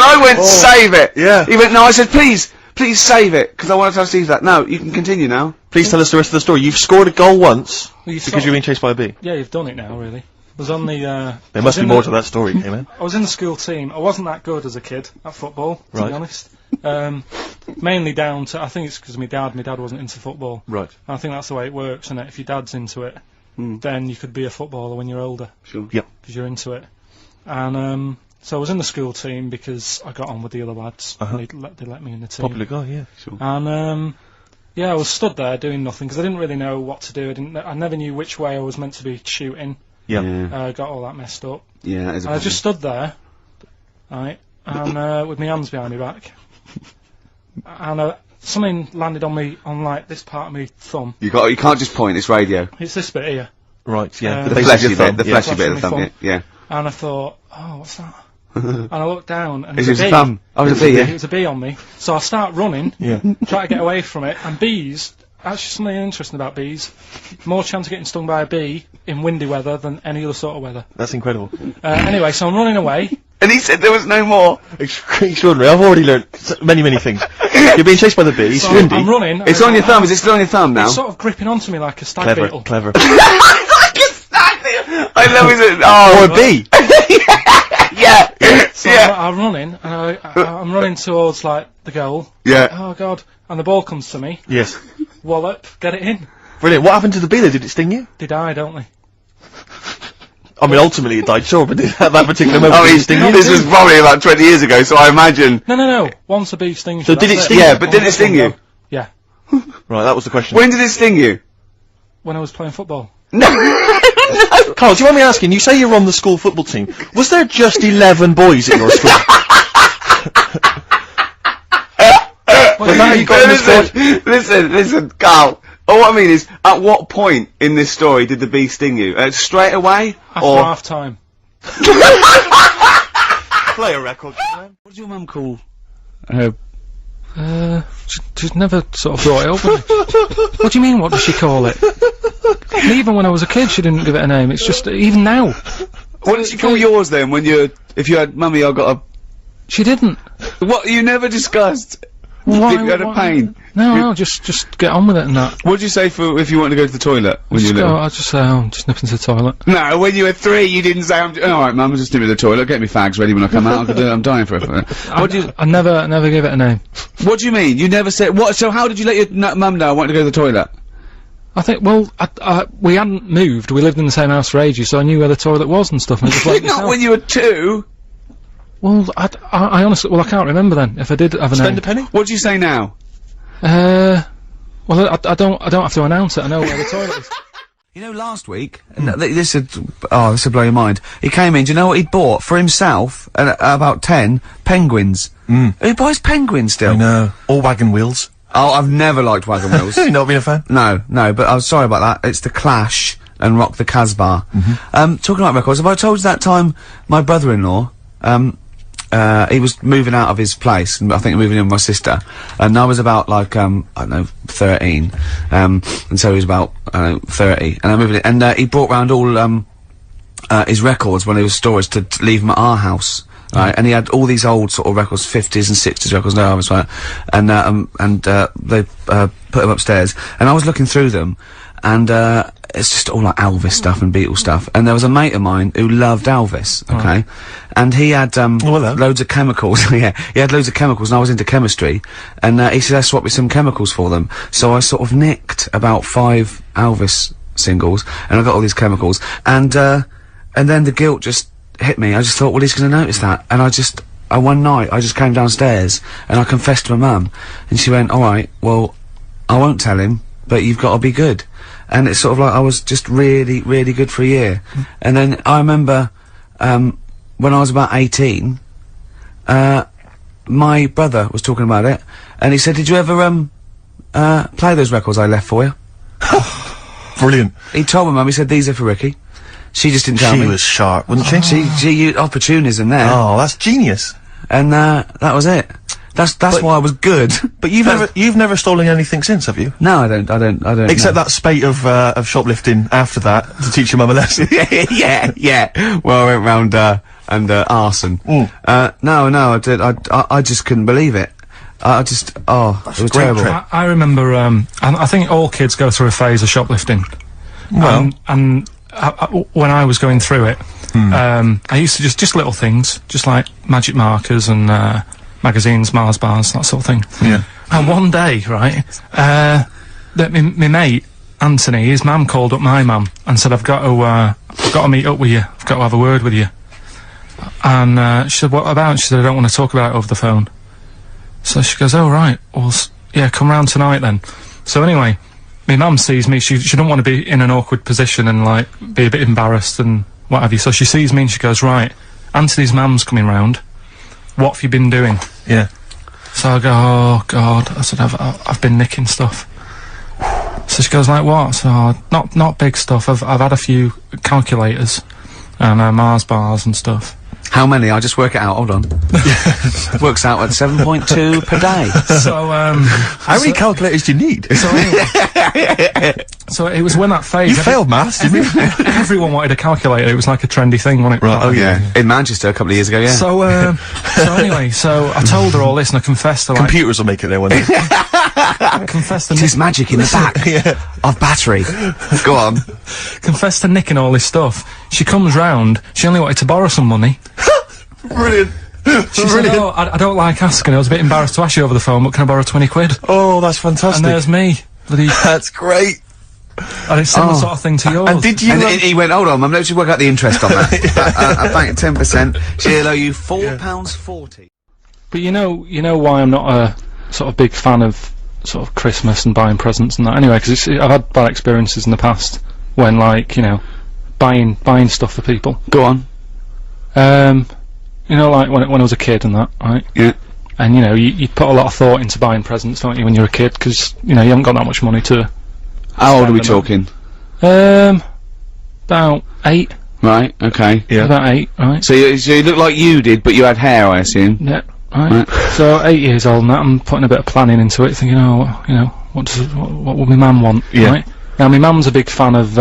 I went, save it. Yeah. He went, no, I said, please save it, because I want to tell Steve that. No, you can continue now. Please tell us the rest of the story. You've scored a goal once Well, you've because sort you're of- being chased by a bee. Yeah, you've done it now, really. I was on the, There must be more to that story, man. I was in the school team. I wasn't that good as a kid at football, to Right. be honest. Mainly down to, I think it's because of my dad. My dad wasn't into football. Right. I think that's the way it works, isn't it? If your dad's into it, then you could be a footballer when you're older. Sure. Yep. Because you're into it. And so I was in the school team because I got on with the other lads. Uh-huh. And they let me in the team. Popular guy, yeah. Sure. And yeah, I was stood there doing nothing because I didn't really know what to do. I never knew which way I was meant to be shooting. Yeah. Got all that messed up. Yeah, that is a And I just stood there, right, and with my hands behind my back, and something landed on me, on like this part of my thumb. you can't just point, it's radio. It's this bit here. Right, yeah. The base of fleshy your bit, thumb, the yeah. fleshy bit of the Fleshy thumb, yeah. And I thought, oh, what's that? And I looked down, and Is there's it a a bee. thumb? Oh, it's a bee, It yeah. was a bee on me. So I start running, Yeah. try to get away from it, and bees, actually something interesting about bees, more chance of getting stung by a bee in windy weather than any other sort of weather. That's incredible. Anyway, so I'm running away. And he said there was no more. Extraordinary. I've already learned many things. You're being chased by the bee. It's So windy. I'm running. It's on your thumb, is it still on your thumb now? It's sort of gripping onto me like a stag Clever, beetle. clever. I love it. Oh, Or a bee. yeah. So yeah. I'm running, and I'm running towards like the goal. Yeah. Oh god! And the ball comes to me. Yes. Wallop, get it in. Brilliant. What happened to the bee though? Did it sting you? They die, don't they? I mean, ultimately it died, sure, but at that particular moment, I it mean, didn't sting you. this was probably about 20 years ago, so I imagine. No. Once a bee stings So you. did that's it sting Yeah, but did it sting you? Yeah. Right, that was the question. When did it sting you? When I was playing football. Karl, do you mind me asking, you say you're on the school football team. Was there just 11 boys at your school? Was that how you got in the squad? Listen, Karl. All I mean is, at what point in this story did the bee sting you? Straight away? After or half time. Play a record. What does your mum call? She's never sort of brought it up with me. What do you mean, what does she call it? And even when I was a kid, she didn't give it a name. It's just, even now. What did she call yours then? When if you had, mummy, I got a. She didn't. What you never discussed? Why, If you had a pain. No, just get on with it and that. What did you say for if you wanted to go to the toilet when you were little? I just say, I'm just nipping to the toilet. No, when you were 3, you didn't say, alright, mum, I'm just nipping to the toilet, get me fags ready when I come out, I'm dying for it. I never gave it a name. What do you mean? You never said, so how did you let your mum know I wanted to go to the toilet? I think, well, we hadn't moved, we lived in the same house for ages, so I knew where the toilet was and stuff, and I just went Not when you were 2! Well, I honestly, I can't remember then, if I did have a name. Spend a penny? What do you say now? Well, I don't have to announce it, I know where the toilet is. You know, last week, this would blow your mind. He came in, do you know what he'd bought? For himself, about 10, penguins. Who buys penguins still? I know. All wagon wheels. Oh, I've never liked wagon wheels. You not been a fan? No, but I was sorry about that. It's the Clash and Rock the Casbah. Talking about records, have I told you that time my brother-in-law, he was moving out of his place, and I think moving in with my sister, and I was about like, I don't know, 13, and so he was about, 30, and I moved in, and he brought round all, his records when he was storage to leave them at our house. Right, and he had all these old sort of records, 50s and 60s records, no, I was right, and they, put them upstairs, and I was looking through them, and, it's just all like Elvis stuff and Beatles stuff, and there was a mate of mine who loved Elvis, okay, and he had, loads of chemicals, yeah, he had loads of chemicals, and I was into chemistry, and, he said, let's swap me some chemicals for them, so I sort of nicked about 5 Elvis singles, and I got all these chemicals, and then the guilt just hit me. I just thought, well, he's gonna notice that, and one night, I just came downstairs, and I confessed to my mum, and she went, alright, well, I won't tell him, but you've got to be good. And it's sort of like I was just really, really good for a year. And then I remember, when I was about 18, my brother was talking about it, and he said, did you ever, play those records I left for you? Brilliant. He told my mum, he said, these are for Ricky. She just didn't tell me. She was sharp, wasn't she? She used opportunism there. Oh, that's genius. And, that was it. That's why I was good. But you've never stolen anything since, have you? No, I don't. Except that spate of shoplifting after that to teach your mum a lesson. yeah. Well, I went round, and arson. No, I did. I just couldn't believe it. It was terrible. I remember, I think all kids go through a phase of shoplifting. Well. And when I was going through it, I used to just little things, just like magic markers and, magazines, Mars bars, that sort of thing. Yeah. And one day, right, my mate, Anthony, his mum called up my mum and said, I've got to meet up with you, I've got to have a word with you. And, she said, what about? She said, I don't want to talk about it over the phone. So she goes, oh right, well, yeah, come round tonight then. So anyway, my mum sees me, she don't want to be in an awkward position and like, be a bit embarrassed and what have you, so she sees me and she goes, right, Anthony's mum's coming round. What have you been doing? Yeah. So I go, oh God. I said, I've been nicking stuff. So she goes, like what? So, not big stuff. I've had a few calculators and Mars bars and stuff. How many? I'll just work it out. Hold on. Works out at 7.2 per day. So, how many calculators do you need? So it was when that phase. You failed maths, didn't you? Everyone wanted a calculator. It was like a trendy thing, wasn't it? Right. Oh yeah. In Manchester a couple of years ago, yeah. So anyway, so I told her all this and I confessed to like. Computers will make it there one day. I confessed to There's magic in the back of battery. Go on. Confessed to nicking all this stuff. She comes round. She only wanted to borrow some money. Brilliant. She said, oh, I don't like asking. I was a bit embarrassed to ask you over the phone, but can I borrow 20 quid? Oh, that's fantastic. And there's me. Bloody That's great. And it's similar sort of thing to yours. And did you? And he went, hold on, Mum, let's work out the interest on that. I bank 10%. She'll owe you £4.40. But you know why I'm not a sort of big fan of sort of Christmas and buying presents and that. Anyway, because I've had bad experiences in the past when, like, buying stuff for people. Go on. Like when I was a kid and that, right? Yeah. And you put a lot of thought into buying presents, don't you, when you're a kid? Because you haven't got that much money to. How old are we talking? About 8. Right, okay. Yeah. About 8, right? So you look like you did, but you had hair, I assume? Yeah, right. So 8 years old and that, I'm putting a bit of planning into it, thinking, what would my mum want, right? Now, my mum's a big fan of,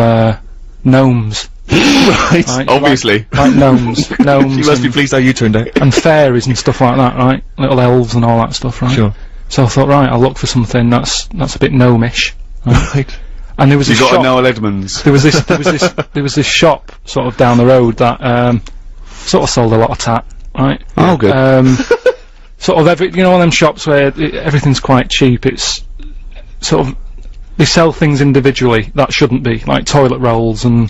gnomes. Right, obviously. Like gnomes. She must be pleased how you turned out. And fairies and stuff like that, right? Little elves and all that stuff, right? Sure. So I thought, right, I'll look for something that's a bit gnomish. Right. And there was You this got shop. a Noel Edmonds. There was this shop sort of down the road that sort of sold a lot of tat, right? Oh, good. Sort of one of them shops where everything's quite cheap. It's sort of they sell things individually that shouldn't be, like toilet rolls and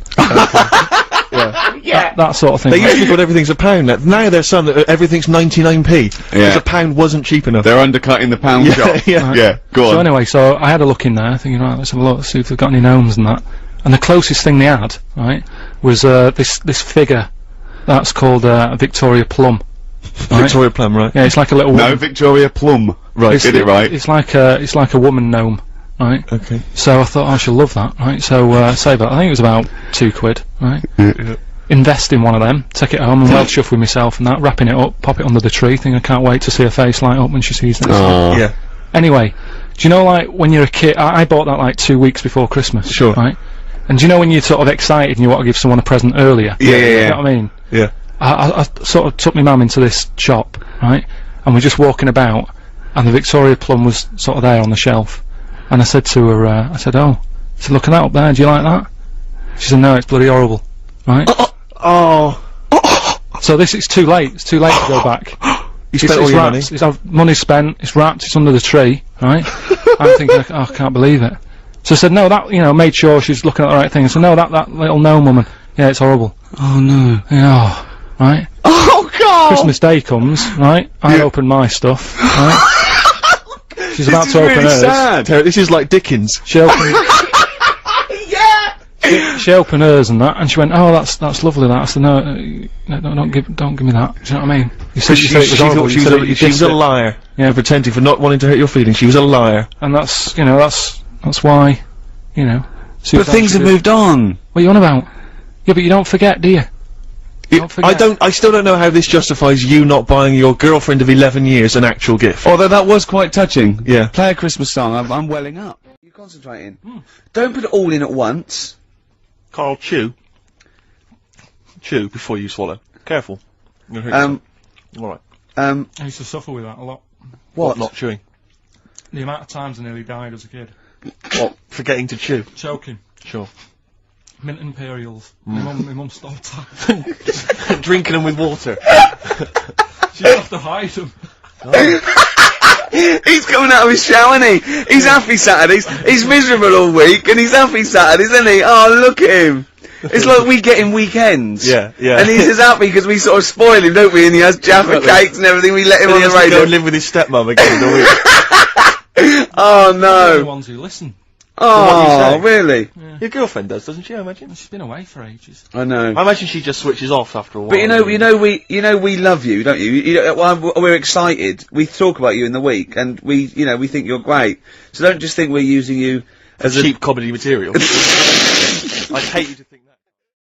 that sort of thing. They used to be called everything's a pound. Now there's some that everything's 99p. Because a pound wasn't cheap enough. They're undercutting the pound shop. Yeah. Yeah, go on. So anyway, so I had a look in there, thinking, right, let's have a look, see if they've got any gnomes and that. And the closest thing they had, right, was this figure that's called Victoria Plum. Right? Victoria Plum, right? Yeah, it's like a little. No, Victoria Plum. Right, get it right. It's like a woman gnome, right? Okay. So I thought I should love that, right? So save that. I think it was about £2, right? Yeah. Invest in one of them, take it home and well chuff with myself and that, wrapping it up, pop it under the tree, thinking I can't wait to see her face light up when she sees this. Yeah. Anyway, do you know, like, when you're a kid, I bought that like 2 weeks before Christmas. Sure. Right? And do you know when you're sort of excited and you want to give someone a present earlier? Yeah. You know what I mean? Yeah. I sort of took my mum into this shop, right? And we're just walking about, and the Victoria Plum was sort of there on the shelf. And I said to her, look at that up there, do you like that? She said, no, it's bloody horrible. Right? So it's too late. It's too late to go back. You spent all your money. Money's spent. It's wrapped. It's under the tree. Right? I'm thinking, I can't believe it. So I said, no, that made sure she's looking at the right thing. I said, no, that little gnome woman. Yeah, it's horrible. Oh no. Yeah. Right? Oh God! Christmas Day comes. Right? I open my stuff. Right? She's about to open hers. Sad. This is like Dickens. She opened. She opened hers and that, and she went, "Oh, that's lovely." That I said, "No, don't give me that." Do you know what I mean? You said it was horrible. You said She was a liar. Yeah, Pretending for not wanting to hurt your feelings. She was a liar. and that's why, But things have moved on. What are you on about? Yeah, but you don't forget, do you? I still don't know how this justifies you not buying your girlfriend of 11 years an actual gift. Although that was quite touching. Yeah. Play a Christmas song. I'm welling up. You're concentrating. Don't put it all in at once. Karl, chew. Chew before you swallow. Careful. You'll hurt yourself. Alright. I used to suffer with that a lot. What? Not chewing. The amount of times I nearly died as a kid. What? Forgetting to chew. Choking. Sure. Mint Imperials. My mum stopped that. Drinking them with water. She'd have to hide them. He's coming out of his shell, isn't he? He's happy Saturdays. He's miserable all week, and he's happy Saturdays, isn't he? Oh, look at him. It's like we get him weekends. Yeah. And he's just happy because we sort of spoil him, don't we? And he has Jaffa cakes and everything. We let him But on he the has to go radio. and live with his stepmum again in the week. Oh They're the no. ones who listen. Oh, really? Your girlfriend does, doesn't she, I imagine? She's been away for ages. I know. I imagine she just switches off after a while. But we love you, don't you? We're excited. We talk about you in the week, and we think you're great. So don't just think we're using you as cheap comedy material. I'd hate you to think that.